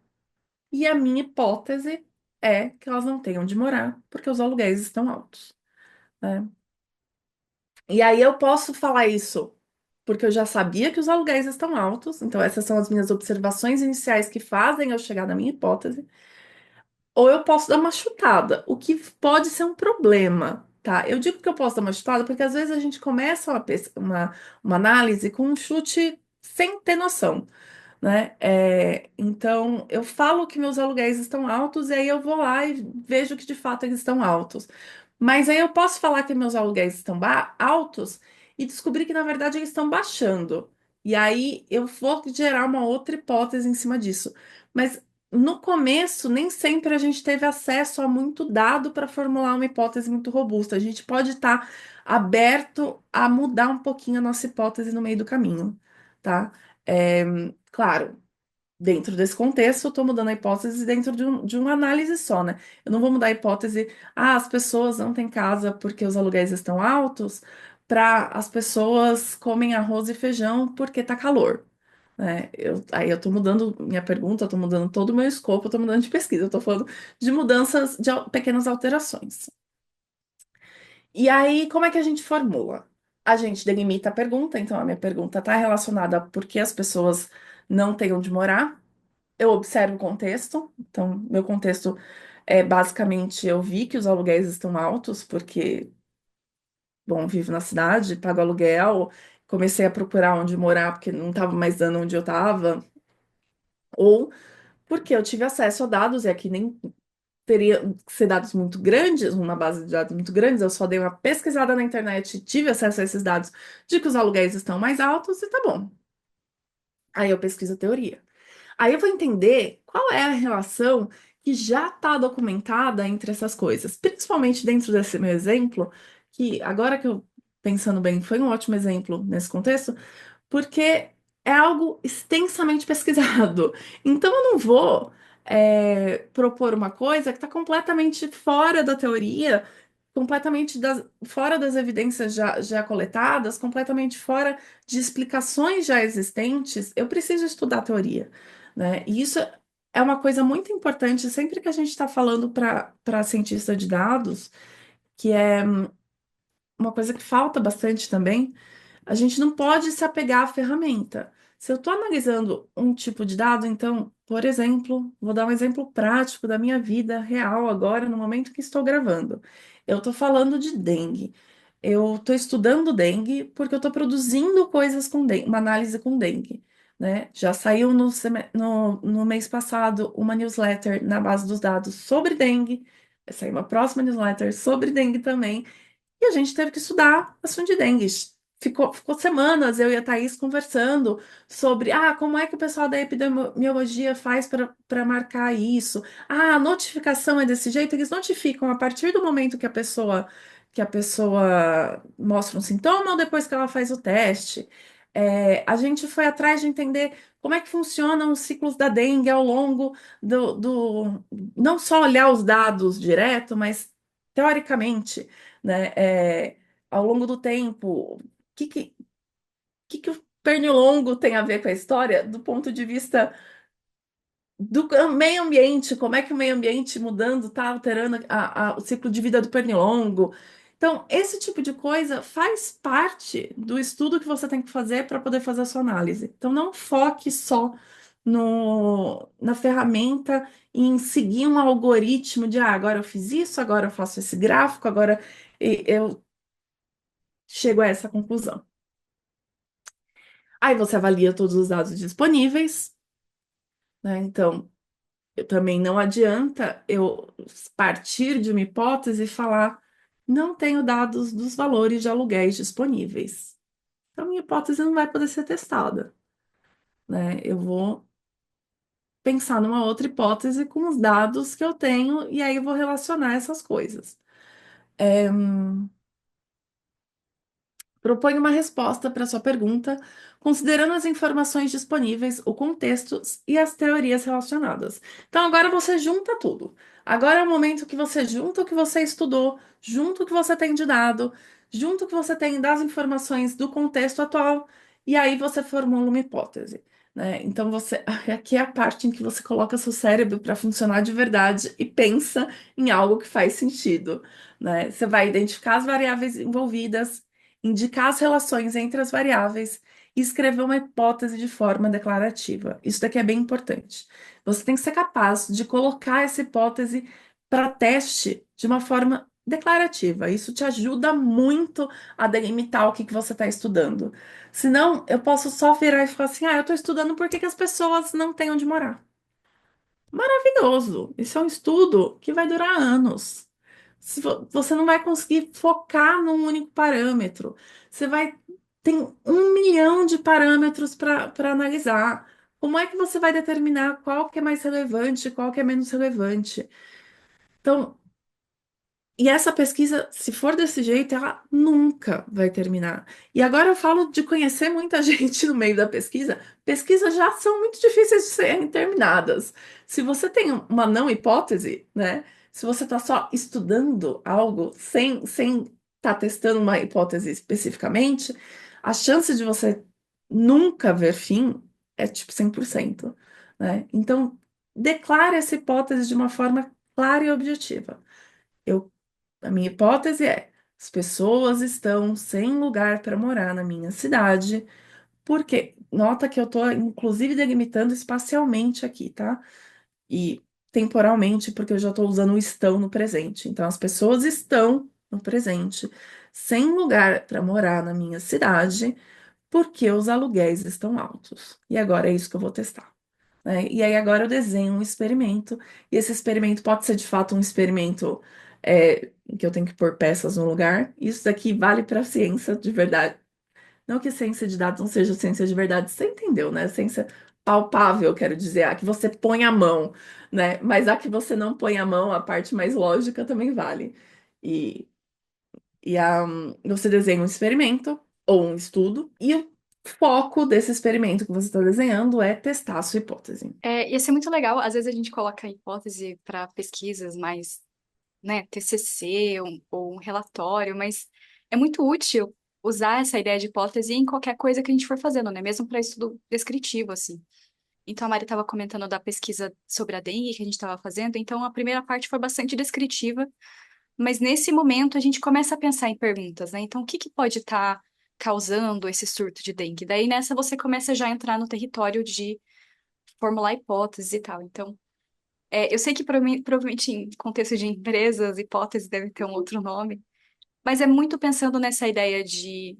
E a minha hipótese é que elas não têm onde morar porque os aluguéis estão altos, né? E aí eu posso falar isso porque eu já sabia que os aluguéis estão altos, então essas são as minhas observações iniciais que fazem eu chegar na minha hipótese, ou eu posso dar uma chutada, o que pode ser um problema, tá? Eu digo que eu posso dar uma chutada porque às vezes a gente começa uma análise com um chute sem ter noção, né? Então, eu falo que meus aluguéis estão altos e aí eu vou lá e vejo que de fato eles estão altos. Mas aí eu posso falar que meus aluguéis estão altos e descobrir que na verdade eles estão baixando. E aí eu vou gerar uma outra hipótese em cima disso. Mas no começo, nem sempre a gente teve acesso a muito dado para formular uma hipótese muito robusta. A gente pode estar aberto a mudar um pouquinho a nossa hipótese no meio do caminho, tá? É, claro, dentro desse contexto, eu estou mudando a hipótese dentro de uma análise só, né? Eu não vou mudar a hipótese, as pessoas não têm casa porque os aluguéis estão altos, para as pessoas comem arroz e feijão porque tá calor, né? Aí eu estou mudando minha pergunta, eu estou mudando todo o meu escopo, eu estou mudando de pesquisa, eu estou falando de mudanças, de pequenas alterações. E aí, como é que a gente formula? A gente delimita a pergunta, então a minha pergunta está relacionada a por que as pessoas não têm onde morar. Eu observo o contexto, então, meu contexto é basicamente eu vi que os aluguéis estão altos, porque, bom, vivo na cidade, pago aluguel, comecei a procurar onde morar porque não estava mais dando onde eu estava, ou porque eu tive acesso a dados, e aqui nem teria que ser dados muito grandes, uma base de dados muito grandes, eu só dei uma pesquisada na internet e tive acesso a esses dados de que os aluguéis estão mais altos, e tá bom. Aí eu pesquiso a teoria. Aí eu vou entender qual é a relação que já está documentada entre essas coisas, principalmente dentro desse meu exemplo, que agora que eu pensando bem, foi um ótimo exemplo nesse contexto, porque é algo extensamente pesquisado. Então eu não vou propor uma coisa que está completamente fora da teoria, completamente fora das evidências já coletadas, completamente fora de explicações já existentes, eu preciso estudar teoria, né? E isso é uma coisa muito importante sempre que a gente está falando para cientista de dados, que é uma coisa que falta bastante também. A gente não pode se apegar à ferramenta. Se eu estou analisando um tipo de dado, então, por exemplo, vou dar um exemplo prático da minha vida real agora, no momento que estou gravando. Eu estou falando de dengue. Eu estou estudando dengue porque eu estou produzindo coisas com dengue, uma análise com dengue, né? Já saiu no mês passado uma newsletter na base dos dados sobre dengue. Vai sair uma próxima newsletter sobre dengue também. E a gente teve que estudar assunto de dengue. Ficou semanas eu e a Thaís conversando sobre como é que o pessoal da epidemiologia faz para marcar isso. Ah, a notificação é desse jeito, eles notificam a partir do momento que a pessoa mostra um sintoma ou depois que ela faz o teste. A gente foi atrás de entender como é que funcionam os ciclos da dengue ao longo não só olhar os dados direto, mas teoricamente, né? Ao longo do tempo, que o pernilongo tem a ver com a história do ponto de vista do meio ambiente, como é que o meio ambiente mudando está alterando o ciclo de vida do pernilongo. Então, esse tipo de coisa faz parte do estudo que você tem que fazer para poder fazer a sua análise. Então, não foque só na ferramenta em seguir um algoritmo de agora eu fiz isso, agora eu faço esse gráfico, agora eu chego a essa conclusão. Aí você avalia todos os dados disponíveis, né? Então, também não adianta eu partir de uma hipótese e falar, não tenho dados dos valores de aluguéis disponíveis. Então, minha hipótese não vai poder ser testada, né? Eu vou pensar numa outra hipótese com os dados que eu tenho e aí eu vou relacionar essas coisas. É, Proponha uma resposta para sua pergunta, considerando as informações disponíveis, o contexto e as teorias relacionadas. Então, agora você junta tudo. Agora é o momento que você junta o que você estudou, junta o que você tem de dado, junta o que você tem das informações do contexto atual, e aí você formula uma hipótese, né? Então, aqui é a parte em que você coloca seu cérebro para funcionar de verdade e pensa em algo que faz sentido, né? Você vai identificar as variáveis envolvidas, indicar as relações entre as variáveis e escrever uma hipótese de forma declarativa. Isso daqui é bem importante. Você tem que ser capaz de colocar essa hipótese para teste de uma forma declarativa. Isso te ajuda muito a delimitar o que você está estudando. Senão, eu posso só virar e falar assim: eu estou estudando porque que as pessoas não têm onde morar. Maravilhoso! Isso é um estudo que vai durar anos. Você não vai conseguir focar num único parâmetro. Você vai Tem 1 milhão de parâmetros para analisar. Como é que você vai determinar qual que é mais relevante, qual que é menos relevante? Então, e essa pesquisa, se for desse jeito, ela nunca vai terminar. E agora eu falo de conhecer muita gente no meio da pesquisa. Pesquisas já são muito difíceis de serem terminadas. Se você tem uma não hipótese, né? Se você está só estudando algo sem estar testando uma hipótese especificamente, a chance de você nunca ver fim é tipo 100%, né? Então, declare essa hipótese de uma forma clara e objetiva. Eu A minha hipótese é: as pessoas estão sem lugar para morar na minha cidade, porque nota que eu estou inclusive delimitando espacialmente aqui, tá? E temporalmente, porque eu já estou usando o estão no presente. Então, as pessoas estão no presente, sem lugar para morar na minha cidade, porque os aluguéis estão altos. E agora é isso que eu vou testar, né? E aí agora eu desenho um experimento, e esse experimento pode ser de fato um experimento em que eu tenho que pôr peças no lugar. Isso daqui vale para ciência de verdade. Não que ciência de dados não seja ciência de verdade, você entendeu, né? Ciência palpável, quero dizer, a que você põe a mão, né? Mas a que você não põe a mão, a parte mais lógica também vale. E, você desenha um experimento ou um estudo, e o foco desse experimento que você está desenhando é testar a sua hipótese. Ia ser muito legal, às vezes a gente coloca a hipótese para pesquisas mais né, TCC ou um relatório, mas é muito útil usar essa ideia de hipótese em qualquer coisa que a gente for fazendo, né? Mesmo para estudo descritivo, assim. Então, a Mari estava comentando da pesquisa sobre a dengue que a gente estava fazendo, então a primeira parte foi bastante descritiva, mas nesse momento a gente começa a pensar em perguntas, né? Então, o que que pode estar causando esse surto de dengue? Daí nessa você começa já a entrar no território de formular hipóteses e tal. Então, eu sei que provavelmente em contexto de empresas, hipótese deve ter um outro nome, mas é muito pensando nessa ideia de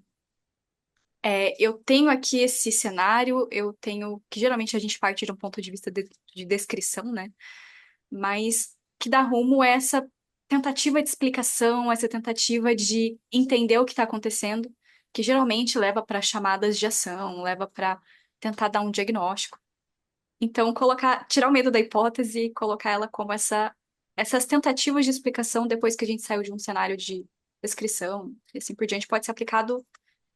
eu tenho aqui esse cenário, eu tenho que geralmente a gente parte de um ponto de vista de descrição, né? Mas que dá rumo a essa tentativa de explicação, essa tentativa de entender o que está acontecendo, que geralmente leva para chamadas de ação, leva para tentar dar um diagnóstico. Então, tirar o medo da hipótese e colocar ela como essas tentativas de explicação depois que a gente saiu de um cenário de descrição, e assim por diante, pode ser aplicado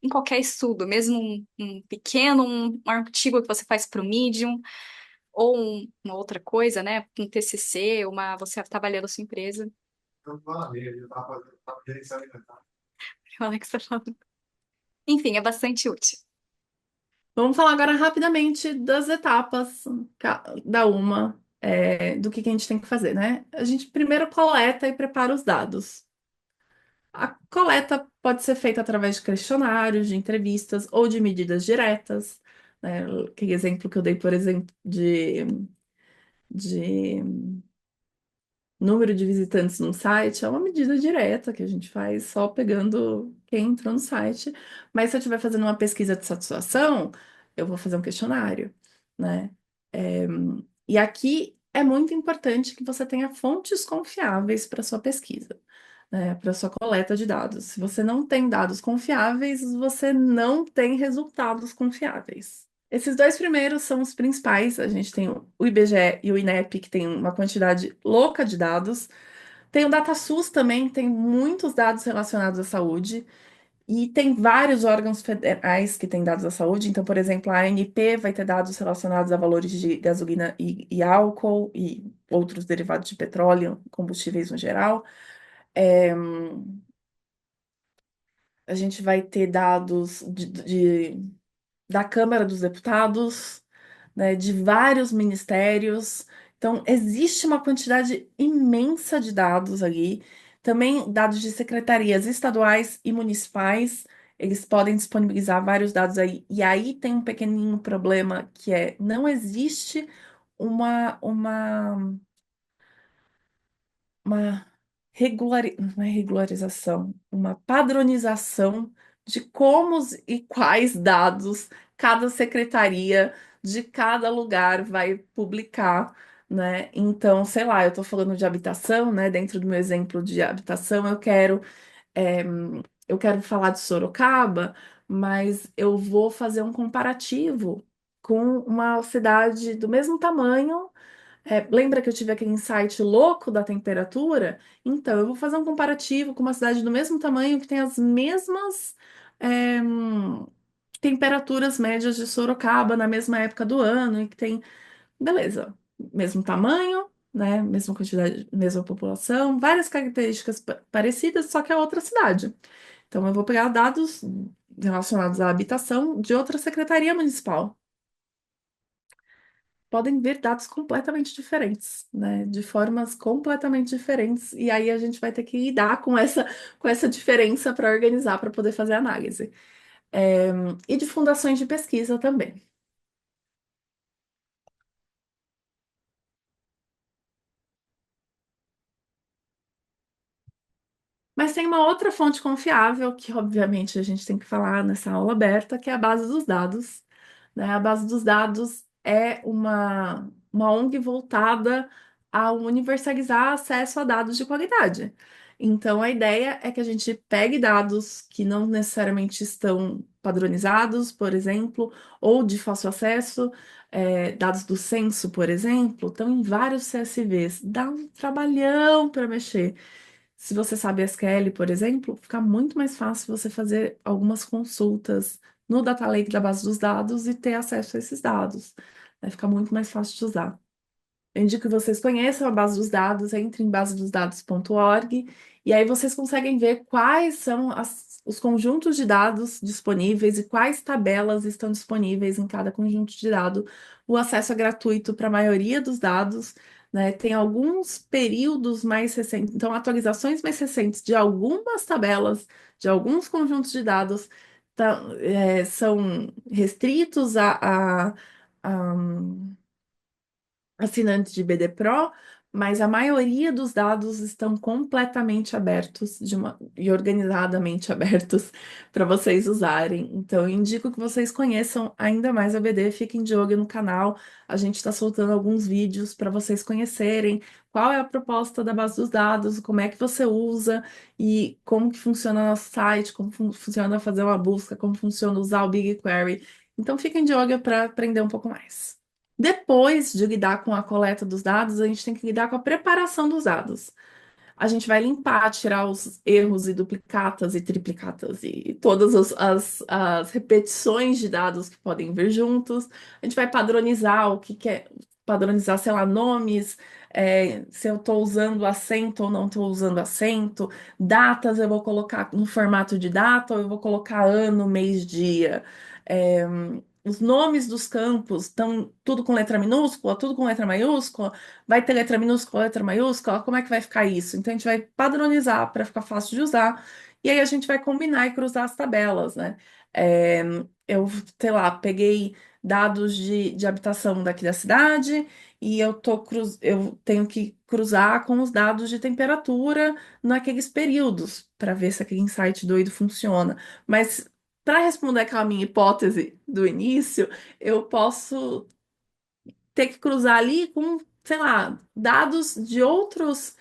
em qualquer estudo, mesmo um pequeno, um artigo que você faz para o Medium, ou uma outra coisa, né? Um TCC, você está avaliando a sua empresa. O Alex está falando. Enfim, é bastante útil. Vamos falar agora rapidamente das etapas da uma, do que a gente tem que fazer, né? A gente primeiro coleta e prepara os dados. A coleta pode ser feita através de questionários, de entrevistas ou de medidas diretas, né? Que exemplo que eu dei, por exemplo, de número de visitantes no site é uma medida direta que a gente faz só pegando quem entrou no site. Mas se eu estiver fazendo uma pesquisa de satisfação, eu vou fazer um questionário, né? É, e aqui é muito importante que você tenha fontes confiáveis para sua pesquisa, né? Para sua coleta de dados. Se você não tem dados confiáveis, você não tem resultados confiáveis. Esses dois primeiros são os principais. A gente tem o IBGE e o INEP, que tem uma quantidade louca de dados. Tem o DataSUS também, tem muitos dados relacionados à saúde. E tem vários órgãos federais que têm dados da saúde. Então, por exemplo, a ANP vai ter dados relacionados a valores de gasolina e álcool e outros derivados de petróleo, combustíveis no geral. É, a gente vai ter dados da Câmara dos Deputados, né, de vários ministérios. Então, existe uma quantidade imensa de dados ali. Também dados de secretarias estaduais e municipais. Eles podem disponibilizar vários dados aí. E aí tem um pequenininho problema que é não existe uma uma não é regularização, uma padronização de como e quais dados cada secretaria de cada lugar vai publicar, né? Então, sei lá, eu estou falando de habitação, né? Dentro do meu exemplo de habitação, é, eu quero falar de Sorocaba, mas eu vou fazer um comparativo com uma cidade do mesmo tamanho. Lembra que eu tive aquele insight louco da temperatura? Então, eu vou fazer um comparativo com uma cidade do mesmo tamanho que tem as mesmas é, temperaturas médias de Sorocaba na mesma época do ano e que tem, beleza, mesmo tamanho, né? Mesma quantidade, mesma população, várias características parecidas, só que é outra cidade. Então, eu vou pegar dados relacionados à habitação de outra secretaria municipal. Podem vir dados completamente diferentes, né? De formas completamente diferentes. E aí a gente vai ter que lidar com essa diferença para organizar, para poder fazer análise. É, e de fundações de pesquisa também. Mas tem uma outra fonte confiável, que obviamente a gente tem que falar nessa aula aberta, que é a base dos dados, né? A base dos dados é uma ONG voltada a universalizar acesso a dados de qualidade. Então, a ideia é que a gente pegue dados que não necessariamente estão padronizados, por exemplo, ou de fácil acesso, dados do censo, por exemplo, estão em vários CSVs. Dá um trabalhão para mexer. Se você sabe SQL, por exemplo, fica muito mais fácil você fazer algumas consultas no Data Lake da base dos dados e ter acesso a esses dados. Vai ficar muito mais fácil de usar. Eu indico que vocês conheçam a base dos dados, entrem em basedosdados.org e aí vocês conseguem ver quais são os conjuntos de dados disponíveis e quais tabelas estão disponíveis em cada conjunto de dados. O acesso é gratuito para a maioria dos dados, né? Tem alguns períodos mais recentes, então atualizações mais recentes de algumas tabelas, de alguns conjuntos de dados, são restritos a assinantes de BD Pro, mas a maioria dos dados estão completamente abertos e organizadamente abertos para vocês usarem. Então, eu indico que vocês conheçam ainda mais a BD, fiquem de olho no canal. A gente está soltando alguns vídeos para vocês conhecerem qual é a proposta da base dos dados, como é que você usa e como que funciona o nosso site, como funciona fazer uma busca, como funciona usar o BigQuery. Então, fiquem de olho para aprender um pouco mais. Depois de lidar com a coleta dos dados, a gente tem que lidar com a preparação dos dados. A gente vai limpar, tirar os erros e duplicatas e triplicatas e todas as repetições de dados que podem vir juntos. A gente vai padronizar o que quer, padronizar, sei lá, nomes, se eu estou usando acento ou não estou usando acento, datas eu vou colocar no formato de data ou eu vou colocar ano, mês, dia. É, os nomes dos campos estão tudo com letra minúscula, tudo com letra maiúscula. Vai ter letra minúscula, letra maiúscula? Como é que vai ficar isso? Então a gente vai padronizar para ficar fácil de usar. E aí a gente vai combinar e cruzar as tabelas, né? É, eu, sei lá, peguei dados de habitação daqui da cidade e eu tenho que cruzar com os dados de temperatura naqueles períodos para ver se aquele insight doido funciona. Mas para responder aquela minha hipótese do início, eu posso ter que cruzar ali com, sei lá, dados de outros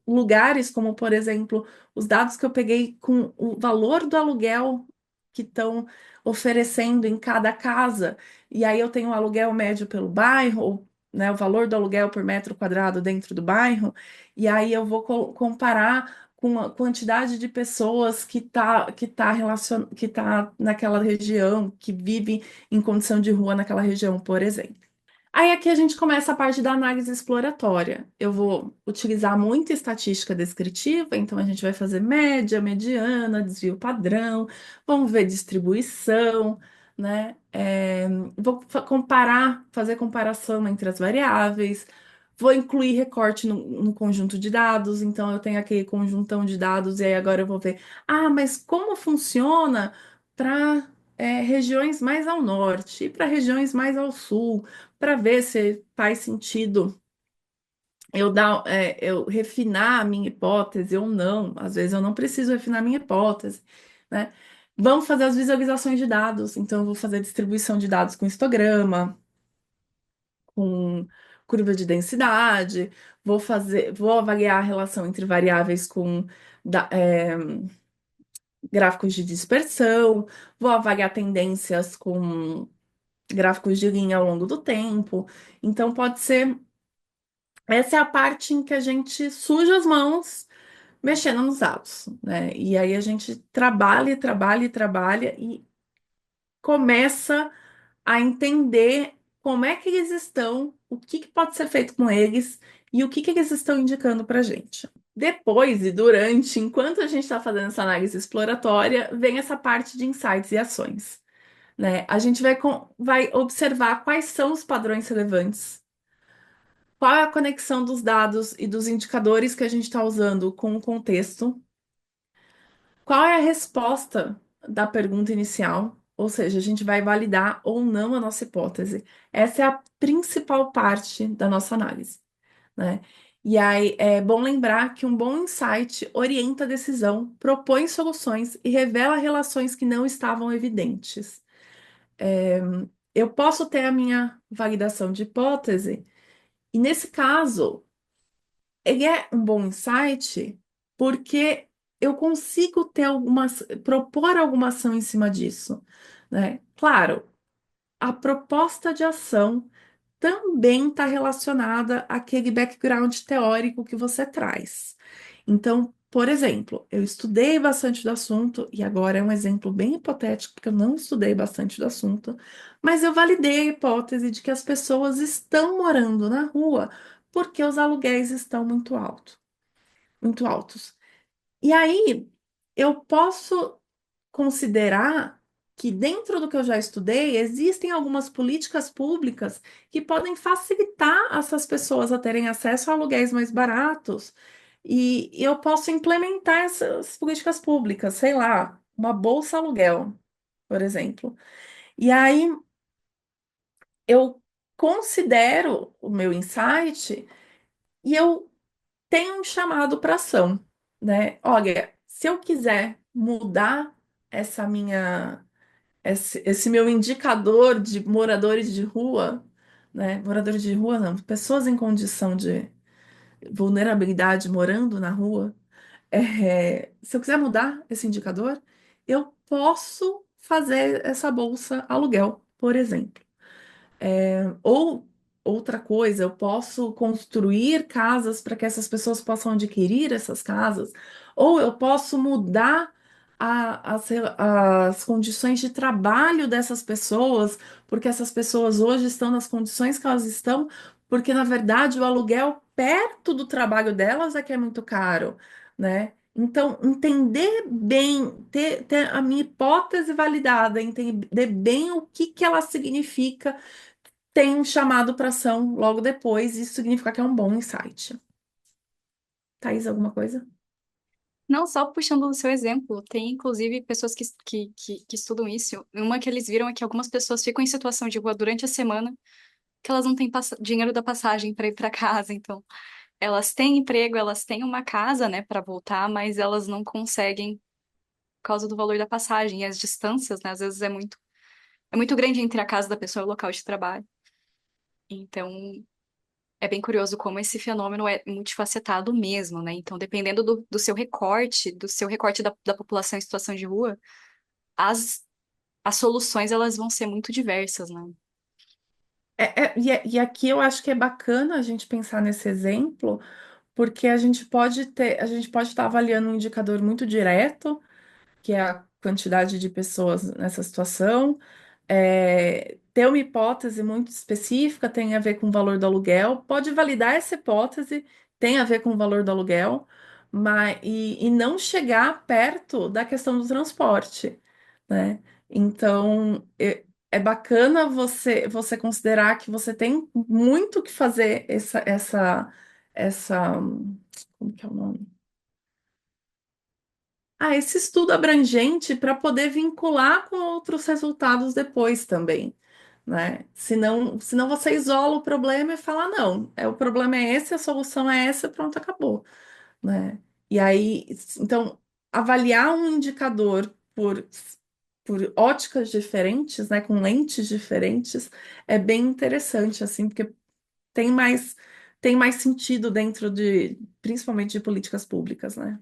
lugares, como por exemplo, os dados que eu peguei com o valor do aluguel que estão oferecendo em cada casa. E aí eu tenho o aluguel médio pelo bairro, ou, né, o valor do aluguel por metro quadrado dentro do bairro, e aí eu vou comparar com a quantidade de pessoas que tá naquela região, que vive em condição de rua naquela região, por exemplo. Aí aqui a gente começa a parte da análise exploratória. Eu vou utilizar muita estatística descritiva, então a gente vai fazer média, mediana, desvio padrão, vamos ver distribuição, né? Vou comparar, fazer comparação entre as variáveis, vou incluir recorte no conjunto de dados, então eu tenho aquele conjuntão de dados, e aí agora eu vou ver, mas como funciona para regiões mais ao norte e para regiões mais ao sul? Para ver se faz sentido eu refinar a minha hipótese ou não. Às vezes eu não preciso refinar a minha hipótese, né? Vamos fazer as visualizações de dados. Então, eu vou fazer distribuição de dados com histograma, com curva de densidade, vou avaliar a relação entre variáveis com gráficos de dispersão, vou avaliar tendências com gráficos de linha ao longo do tempo. Então, pode ser. Essa é a parte em que a gente suja as mãos mexendo nos dados, né? E aí a gente trabalha, trabalha, trabalha e começa a entender como é que eles estão, o que que pode ser feito com eles e o que que eles estão indicando para a gente. Depois e durante, enquanto a gente está fazendo essa análise exploratória, vem essa parte de insights e ações, né? A gente vai observar quais são os padrões relevantes. Qual é a conexão dos dados e dos indicadores que a gente está usando com o contexto? Qual é a resposta da pergunta inicial? Ou seja, a gente vai validar ou não a nossa hipótese. Essa é a principal parte da nossa análise, né? E aí é bom lembrar que um bom insight orienta a decisão, propõe soluções e revela relações que não estavam evidentes. É, eu posso ter a minha validação de hipótese, e nesse caso, ele é um bom insight porque eu consigo propor alguma ação em cima disso, né? Claro, a proposta de ação também está relacionada àquele background teórico que você traz. Então, por exemplo, eu estudei bastante do assunto, e agora é um exemplo bem hipotético, porque eu não estudei bastante do assunto, mas eu validei a hipótese de que as pessoas estão morando na rua porque os aluguéis estão muito altos. E aí, eu posso considerar que dentro do que eu já estudei, existem algumas políticas públicas que podem facilitar essas pessoas a terem acesso a aluguéis mais baratos. E eu posso implementar essas políticas públicas, sei lá, uma bolsa aluguel, por exemplo. E aí eu considero o meu insight e eu tenho um chamado para ação, né? Olha, se eu quiser mudar essa minha esse meu indicador de moradores de rua, né? Moradores de rua não, pessoas em condição de vulnerabilidade morando na rua, se eu quiser mudar esse indicador, eu posso fazer essa bolsa aluguel, por exemplo. Ou outra coisa, eu posso construir casas para que essas pessoas possam adquirir essas casas, ou eu posso mudar as condições de trabalho dessas pessoas, porque essas pessoas hoje estão nas condições que elas estão, porque na verdade o aluguel perto do trabalho delas é que é muito caro, né? Então, entender bem, ter a minha hipótese validada, entender bem o que que ela significa tem um chamado para ação logo depois, isso significa que é um bom insight. Thaís, alguma coisa? Não só puxando o seu exemplo, tem inclusive pessoas que estudam isso. Uma que eles viram é que algumas pessoas ficam em situação de rua durante a semana que elas não têm dinheiro da passagem para ir para casa. Então, elas têm emprego, elas têm uma casa, né, para voltar, mas elas não conseguem por causa do valor da passagem. E as distâncias, né, às vezes é muito grande entre a casa da pessoa e o local de trabalho. Então, é bem curioso como esse fenômeno é multifacetado mesmo, né? Então, dependendo do seu recorte da população em situação de rua, as, as soluções elas vão ser muito diversas, né? E aqui eu acho que é bacana a gente pensar nesse exemplo, porque a gente pode estar avaliando um indicador muito direto, que é a quantidade de pessoas nessa situação. Ter uma hipótese muito específica tem a ver com o valor do aluguel, pode validar essa hipótese, tem a ver com o valor do aluguel, e não chegar perto da questão do transporte, né? Então, é bacana você considerar que você tem muito que fazer essa, como que é o nome? Esse estudo abrangente para poder vincular com outros resultados depois também, né? Senão você isola o problema e fala, não, o problema é esse, a solução é essa, pronto, acabou, né? E aí, então, avaliar um indicador por óticas diferentes, né, com lentes diferentes, é bem interessante, assim, porque tem mais, tem mais sentido dentro principalmente de políticas públicas, né?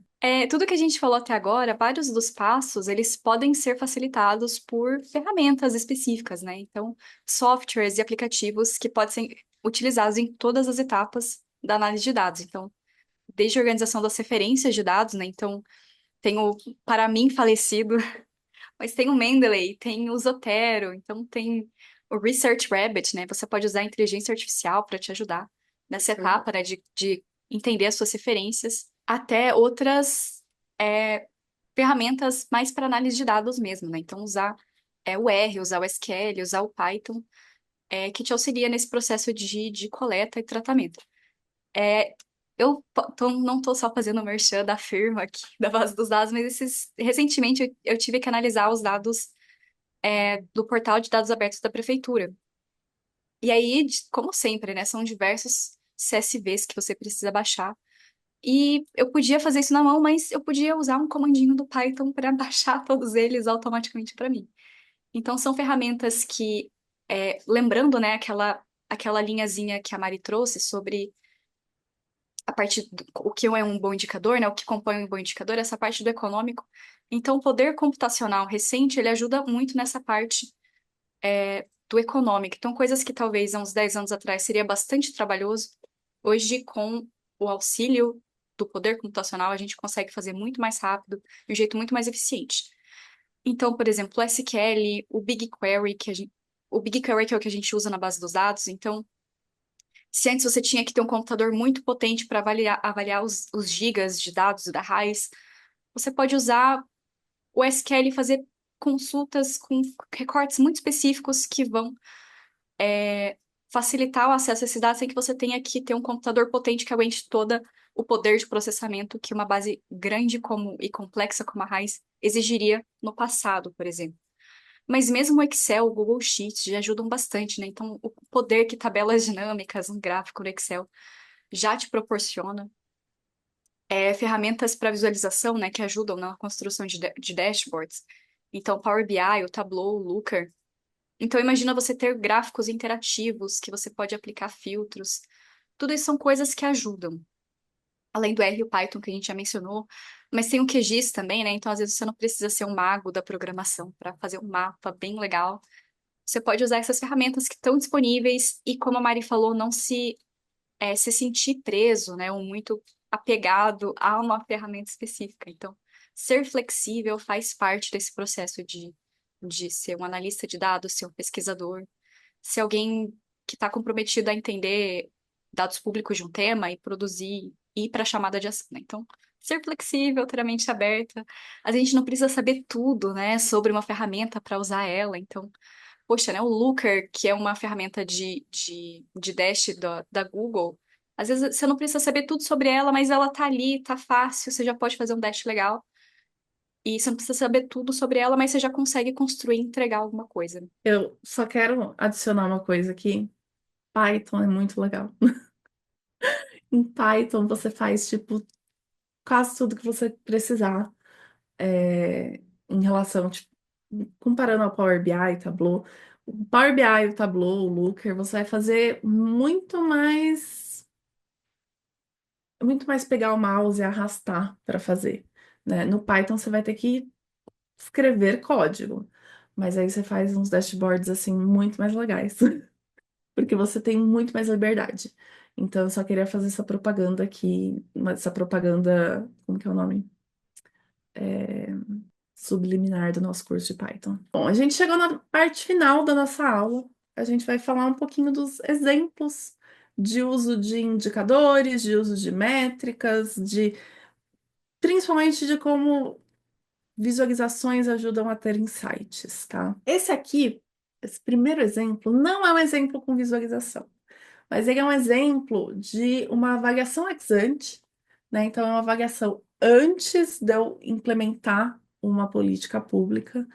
Tudo que a gente falou até agora, vários dos passos, eles podem ser facilitados por ferramentas específicas, né? Então, softwares e aplicativos que podem ser utilizados em todas as etapas da análise de dados. Então, desde a organização das referências de dados, né? Então, tem o, para mim, falecido, mas tem o Mendeley, tem o Zotero, então tem o Research Rabbit, né? Você pode usar a inteligência artificial para te ajudar nessa etapa, né, de entender as suas referências, até outras ferramentas mais para análise de dados mesmo, né? Então, usar o R, usar o SQL, usar o Python, que te auxilia nesse processo de coleta e tratamento. É, não estou só fazendo merchan da firma aqui, da base dos dados, mas recentemente eu tive que analisar os dados do portal de dados abertos da prefeitura. E aí, como sempre, né, são diversos CSVs que você precisa baixar. E eu podia fazer isso na mão, mas eu podia usar um comandinho do Python para baixar todos eles automaticamente para mim. Então, são ferramentas que, lembrando, né, aquela linhazinha que a Mari trouxe sobre a parte do o que é um bom indicador, né, o que compõe um bom indicador, essa parte do econômico. Então, o poder computacional recente, ele ajuda muito nessa parte do econômico. Então, coisas que talvez há uns 10 anos atrás seria bastante trabalhoso, hoje, com o auxílio do poder computacional, a gente consegue fazer muito mais rápido, de um jeito muito mais eficiente. Então, por exemplo, o SQL, o BigQuery que é o que a gente usa na base dos dados. Então, se antes você tinha que ter um computador muito potente para avaliar os gigas de dados da RAIS, você pode usar o SQL e fazer consultas com recortes muito específicos que vão facilitar o acesso a esses dados sem que você tenha que ter um computador potente que aguente todo o poder de processamento que uma base grande como e complexa como a RAIS exigiria no passado, por exemplo. Mas mesmo o Excel, o Google Sheets já ajudam bastante, né? Então, o poder que tabelas dinâmicas, um gráfico no Excel já te proporciona, ferramentas para visualização, né, que ajudam na construção de dashboards. Então, Power BI, o Tableau, o Looker. Então, imagina você ter gráficos interativos que você pode aplicar filtros. Tudo isso são coisas que ajudam. Além do R e o Python que a gente já mencionou, mas tem o QGIS também, né? Então, às vezes, você não precisa ser um mago da programação para fazer um mapa bem legal. Você pode usar essas ferramentas que estão disponíveis e, como a Mari falou, não se sentir preso, né? Ou muito apegado a uma ferramenta específica. Então, ser flexível faz parte desse processo de ser um analista de dados, ser um pesquisador, ser alguém que está comprometido a entender dados públicos de um tema e produzir, ir para a chamada de ação, né? Então, ser flexível, ter a mente aberta. A gente não precisa saber tudo, né, sobre uma ferramenta para usar ela. Então, poxa, né? O Looker, que é uma ferramenta de dash da Google, às vezes você não precisa saber tudo sobre ela, mas ela tá ali, tá fácil, você já pode fazer um dash legal. E você não precisa saber tudo sobre ela, mas você já consegue construir e entregar alguma coisa. Eu só quero adicionar uma coisa aqui. Python é muito legal. Em Python você faz, tipo, quase tudo que você precisar em relação, tipo, comparando ao Power BI, Tableau. O Power BI, o Tableau, o Looker, você vai fazer muito mais pegar o mouse e arrastar para fazer, né? No Python você vai ter que escrever código, mas aí você faz uns dashboards assim muito mais legais, porque você tem muito mais liberdade. Então eu só queria fazer essa propaganda aqui, essa propaganda, como que é o nome? É, subliminar do nosso curso de Python. Bom, a gente chegou na parte final da nossa aula. A gente vai falar um pouquinho dos exemplos de uso de indicadores, de uso de métricas, principalmente de como visualizações ajudam a ter insights, tá? Esse primeiro exemplo, não é um exemplo com visualização, mas ele é um exemplo de uma avaliação ex ante, né? Então, é uma avaliação antes de eu implementar uma política pública.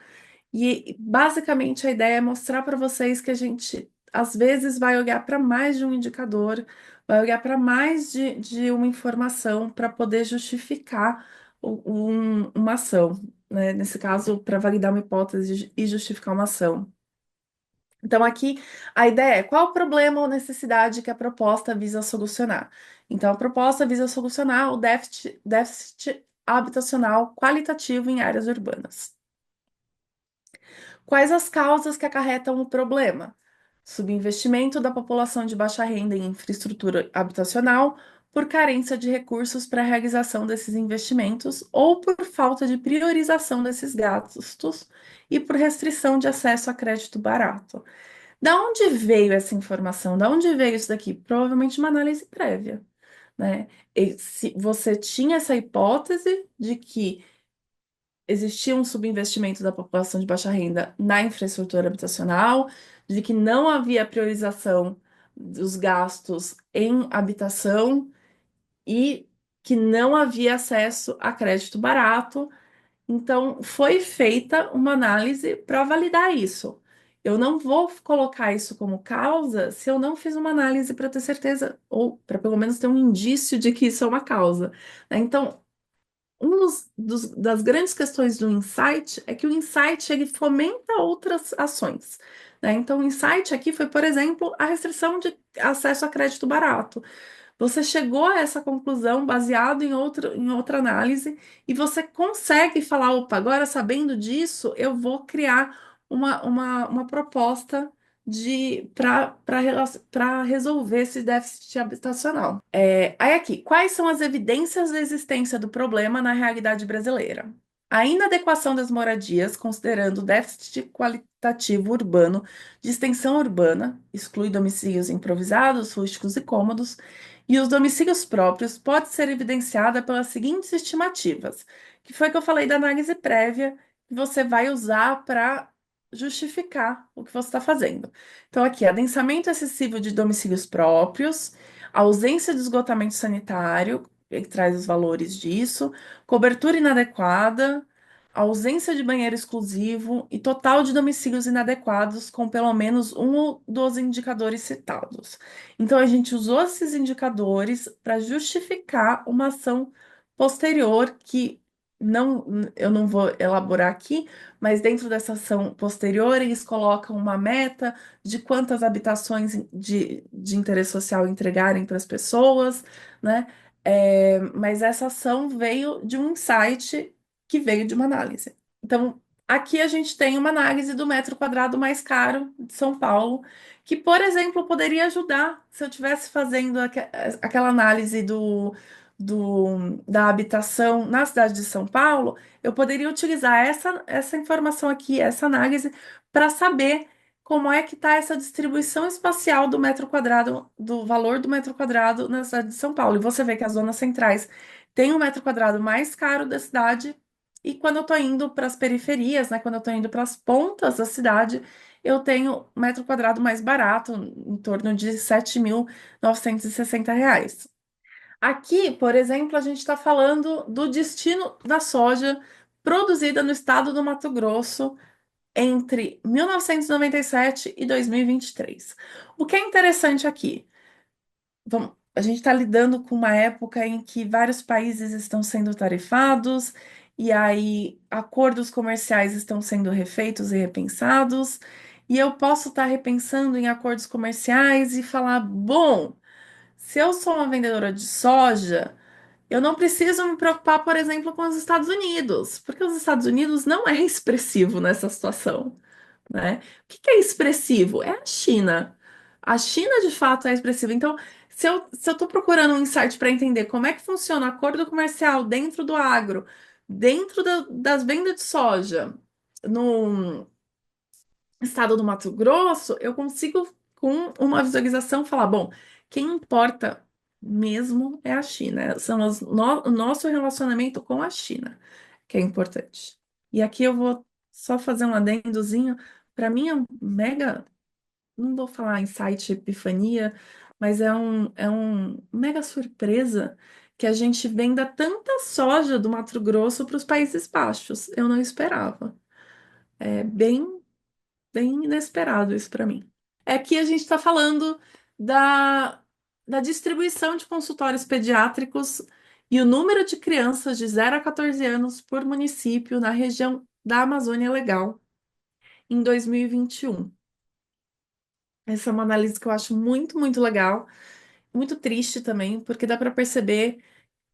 E basicamente a ideia é mostrar para vocês que a gente às vezes vai olhar para mais de um indicador, vai olhar para mais de uma informação para poder justificar uma ação, né? Nesse caso, para validar uma hipótese e justificar uma ação. Então, aqui a ideia é qual o problema ou necessidade que a proposta visa solucionar. Então, a proposta visa solucionar o déficit habitacional qualitativo em áreas urbanas. Quais as causas que acarretam o problema? Subinvestimento da população de baixa renda em infraestrutura habitacional por carência de recursos para a realização desses investimentos ou por falta de priorização desses gastos e por restrição de acesso a crédito barato. Da onde veio essa informação? Da onde veio isso daqui? Provavelmente uma análise prévia, né? E se você tinha essa hipótese de que existia um subinvestimento da população de baixa renda na infraestrutura habitacional, de que não havia priorização dos gastos em habitação e que não havia acesso a crédito barato. Então, foi feita uma análise para validar isso. Eu não vou colocar isso como causa se eu não fiz uma análise para ter certeza, ou para pelo menos ter um indício de que isso é uma causa, né? Então, das grandes questões do insight é que o insight ele fomenta outras ações, né? Então, o insight aqui foi, por exemplo, a restrição de acesso a crédito barato. Você chegou a essa conclusão baseado em outra análise e você consegue falar, opa, agora sabendo disso, eu vou criar uma proposta para resolver esse déficit habitacional. Aí aqui, quais são as evidências da existência do problema na realidade brasileira? A inadequação das moradias, considerando o déficit qualitativo urbano de extensão urbana, exclui domicílios improvisados, rústicos e cômodos, e os domicílios próprios, pode ser evidenciada pelas seguintes estimativas, que foi que eu falei da análise prévia, que você vai usar para justificar o que você está fazendo. Então, aqui, adensamento excessivo de domicílios próprios, ausência de esgotamento sanitário, ele traz os valores disso, cobertura inadequada, ausência de banheiro exclusivo e total de domicílios inadequados com pelo menos um dos indicadores citados. Então, a gente usou esses indicadores para justificar uma ação posterior que não, eu não vou elaborar aqui, mas dentro dessa ação posterior, eles colocam uma meta de quantas habitações de interesse social entregarem para as pessoas, né? Mas essa ação veio de um insight que veio de uma análise. Então, aqui a gente tem uma análise do metro quadrado mais caro de São Paulo, que, por exemplo, poderia ajudar se eu estivesse fazendo aquela análise da habitação na cidade de São Paulo, eu poderia utilizar essa informação aqui, essa análise, para saber como é que está essa distribuição espacial do metro quadrado, do valor do metro quadrado na cidade de São Paulo. E você vê que as zonas centrais têm o metro quadrado mais caro da cidade, e quando eu estou indo para as periferias, né, quando eu estou indo para as pontas da cidade, eu tenho metro quadrado mais barato, em torno de 7.960 reais. Aqui, por exemplo, a gente está falando do destino da soja produzida no estado do Mato Grosso entre 1997 e 2023. O que é interessante aqui? A gente está lidando com uma época em que vários países estão sendo tarifados, e aí acordos comerciais estão sendo refeitos e repensados, e eu posso estar repensando em acordos comerciais e falar: bom, se eu sou uma vendedora de soja. Eu não preciso me preocupar, por exemplo, com os Estados Unidos, porque os Estados Unidos não é expressivo nessa situação, né? O que que é expressivo? É a China. A China, de fato, é expressiva. Então, se eu estou procurando um insight para entender como é que funciona o acordo comercial dentro do agro, dentro das vendas de soja, no estado do Mato Grosso, eu consigo, com uma visualização, falar: bom, quem importa mesmo é a China, o nosso relacionamento com a China, que é importante. E aqui eu vou só fazer um adendozinho. Para mim é um mega, não vou falar insight, epifania, mas é um mega surpresa que a gente venda tanta soja do Mato Grosso para os Países Baixos. Eu não esperava. É bem inesperado isso para mim. É que a gente está falando da distribuição de consultórios pediátricos e o número de crianças de 0 a 14 anos por município na região da Amazônia Legal em 2021. Essa é uma análise que eu acho muito, muito legal, muito triste também, porque dá para perceber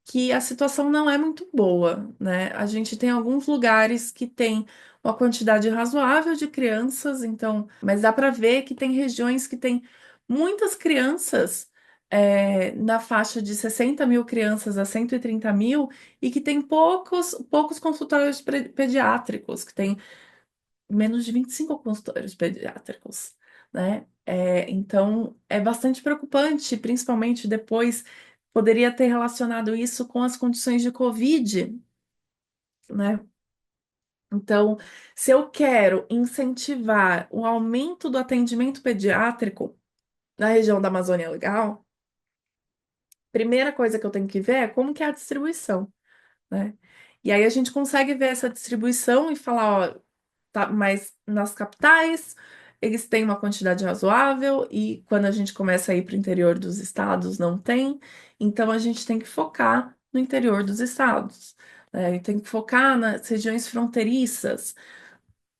que a situação não é muito boa, né? A gente tem alguns lugares que tem uma quantidade razoável de crianças, então, mas dá para ver que tem regiões que tem muitas crianças, na faixa de 60 mil crianças a 130 mil, e que tem poucos consultórios pediátricos, que tem menos de 25 consultórios pediátricos, né? Então, é bastante preocupante, principalmente depois poderia ter relacionado isso com as condições de Covid, né? Então, se eu quero incentivar o aumento do atendimento pediátrico na região da Amazônia Legal, primeira coisa que eu tenho que ver é como que é a distribuição, né? E aí a gente consegue ver essa distribuição e falar: ó, tá, mas nas capitais eles têm uma quantidade razoável, e quando a gente começa a ir para o interior dos estados não tem, então a gente tem que focar no interior dos estados, né? E tem que focar nas regiões fronteiriças.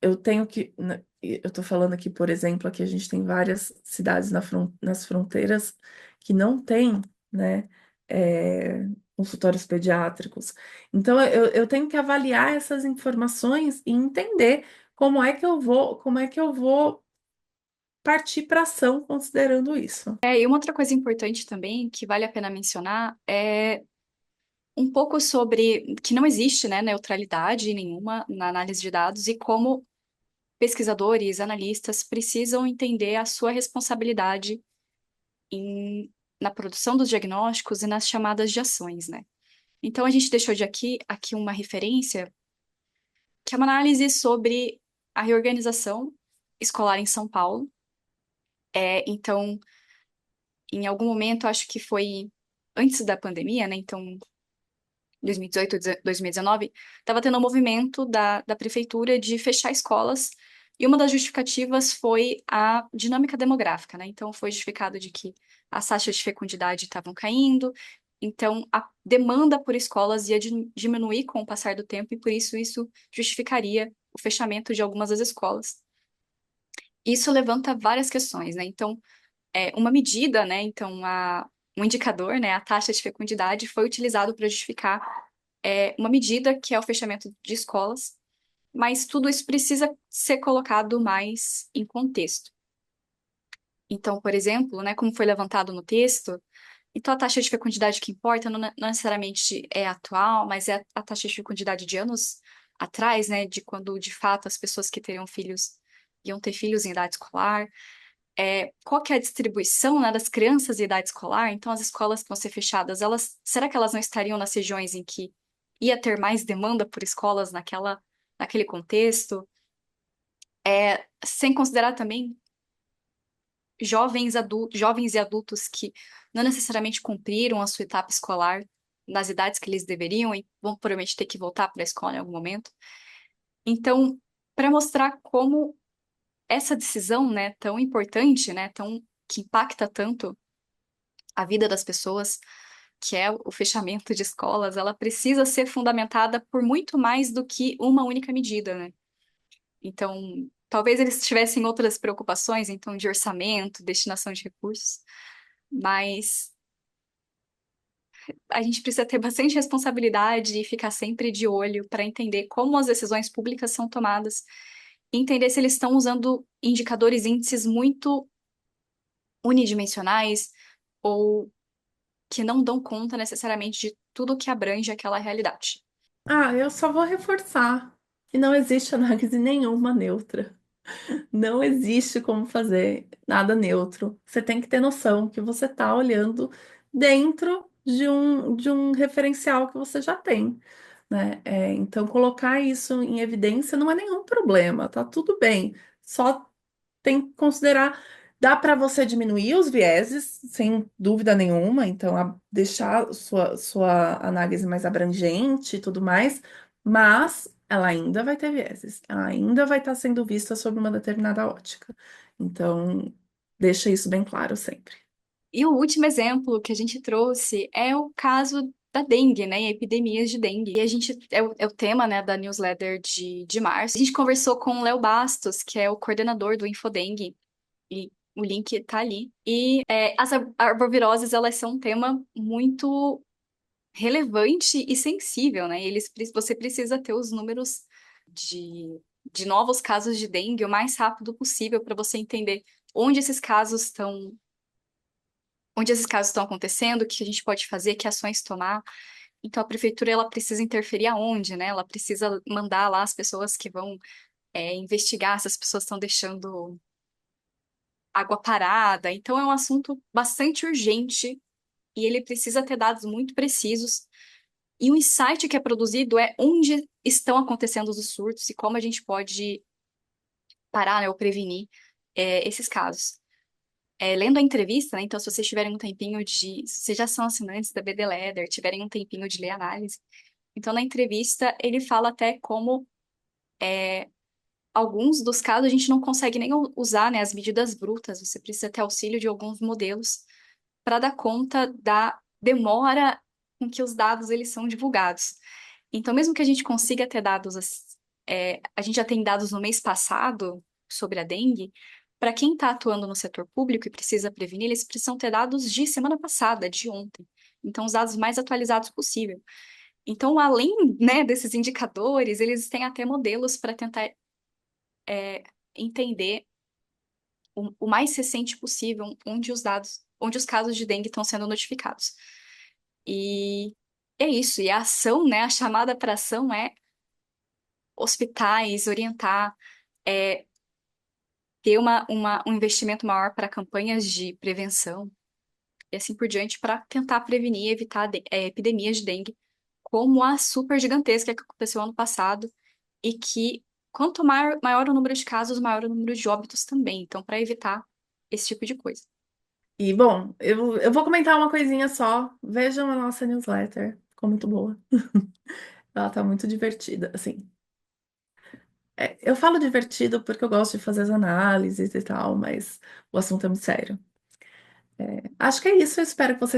Eu tenho que, eu estou falando aqui, por exemplo, aqui a gente tem várias cidades nas fronteiras que não têm, né, consultórios pediátricos. Então, eu tenho que avaliar essas informações e entender como é que eu vou partir para ação considerando isso. E uma outra coisa importante também, que vale a pena mencionar, é um pouco sobre que não existe, né, neutralidade nenhuma na análise de dados e como pesquisadores, analistas precisam entender a sua responsabilidade em, na produção dos diagnósticos e nas chamadas de ações, né? Então a gente deixou de aqui uma referência que é uma análise sobre a reorganização escolar em São Paulo. Então, em algum momento, acho que foi antes da pandemia, né? Então, 2018, 2019, estava tendo um movimento da prefeitura de fechar escolas, e uma das justificativas foi a dinâmica demográfica, né? Então, foi justificado de que as taxas de fecundidade estavam caindo, então a demanda por escolas ia diminuir com o passar do tempo, e por isso justificaria o fechamento de algumas das escolas. Isso levanta várias questões, né? Então, uma medida, né? Então, um indicador, né? A taxa de fecundidade foi utilizado para justificar uma medida que é o fechamento de escolas, mas tudo isso precisa ser colocado mais em contexto. Então, por exemplo, né, como foi levantado no texto, então a taxa de fecundidade que importa não necessariamente é atual, mas é a taxa de fecundidade de anos atrás, né, de quando de fato as pessoas que teriam filhos iam ter filhos em idade escolar. Qual que é a distribuição, né, das crianças em idade escolar? Então, as escolas que vão ser fechadas, será que elas não estariam nas regiões em que ia ter mais demanda por escolas naquele contexto? Sem considerar também jovens e adultos que não necessariamente cumpriram a sua etapa escolar nas idades que eles deveriam e vão provavelmente ter que voltar para a escola em algum momento. Então, para mostrar como essa decisão, né, tão importante, né, que impacta tanto a vida das pessoas, que é o fechamento de escolas, ela precisa ser fundamentada por muito mais do que uma única medida, né? Então, talvez eles tivessem outras preocupações, então, de orçamento, destinação de recursos, mas a gente precisa ter bastante responsabilidade e ficar sempre de olho para entender como as decisões públicas são tomadas, e entender se eles estão usando indicadores, índices muito unidimensionais ou que não dão conta necessariamente de tudo que abrange aquela realidade. Ah, eu só vou reforçar que não existe análise nenhuma neutra. Não existe como fazer nada neutro. Você tem que ter noção que você está olhando dentro de um referencial que você já tem, né? Então, colocar isso em evidência não é nenhum problema, tá tudo bem. Só tem que considerar, dá para você diminuir os vieses, sem dúvida nenhuma, então deixar sua análise mais abrangente e tudo mais, mas ela ainda vai ter vieses, ela ainda vai estar sendo vista sob uma determinada ótica. Então, deixa isso bem claro sempre. E o último exemplo que a gente trouxe é o caso da dengue, né, e epidemias de dengue. E a gente, é o tema, né, da newsletter de março. A gente conversou com o Léo Bastos, que é o coordenador do Infodengue, e o link tá ali. E as arboviroses, elas são um tema muito relevante e sensível, né? E você precisa ter os números de novos casos de dengue o mais rápido possível para você entender onde esses casos estão, onde esses casos estão acontecendo, o que a gente pode fazer, que ações tomar. Então a prefeitura ela precisa interferir aonde, né? Ela precisa mandar lá as pessoas que vão investigar se as pessoas estão deixando água parada. Então é um assunto bastante urgente e ele precisa ter dados muito precisos. E o insight que é produzido é onde estão acontecendo os surtos e como a gente pode parar, né, ou prevenir esses casos. Lendo a entrevista, né, então se vocês tiverem um tempinho se vocês já são assinantes da BD Leather, tiverem um tempinho de ler a análise, então na entrevista ele fala até como alguns dos casos a gente não consegue nem usar, né, as medidas brutas, você precisa ter auxílio de alguns modelos para dar conta da demora com que os dados eles são divulgados. Então, mesmo que a gente consiga ter dados, a gente já tem dados no mês passado sobre a dengue, para quem está atuando no setor público e precisa prevenir, eles precisam ter dados de semana passada, de ontem. Então, os dados mais atualizados possível. Então, além, né, desses indicadores, eles têm até modelos para tentar entender o mais recente possível, onde os casos de dengue estão sendo notificados. E é isso. E a ação, né? A chamada para ação é hospitais, orientar, é, ter um investimento maior para campanhas de prevenção e assim por diante, para tentar prevenir e evitar epidemias de dengue, como a super gigantesca que aconteceu ano passado, e que quanto maior o número de casos, maior o número de óbitos também. Então, para evitar esse tipo de coisa. E, bom, eu vou comentar uma coisinha só. Vejam a nossa newsletter, ficou muito boa. Ela tá muito divertida, assim. Eu falo divertido porque eu gosto de fazer as análises e tal, mas o assunto é muito sério. Acho que é isso, eu espero que vocês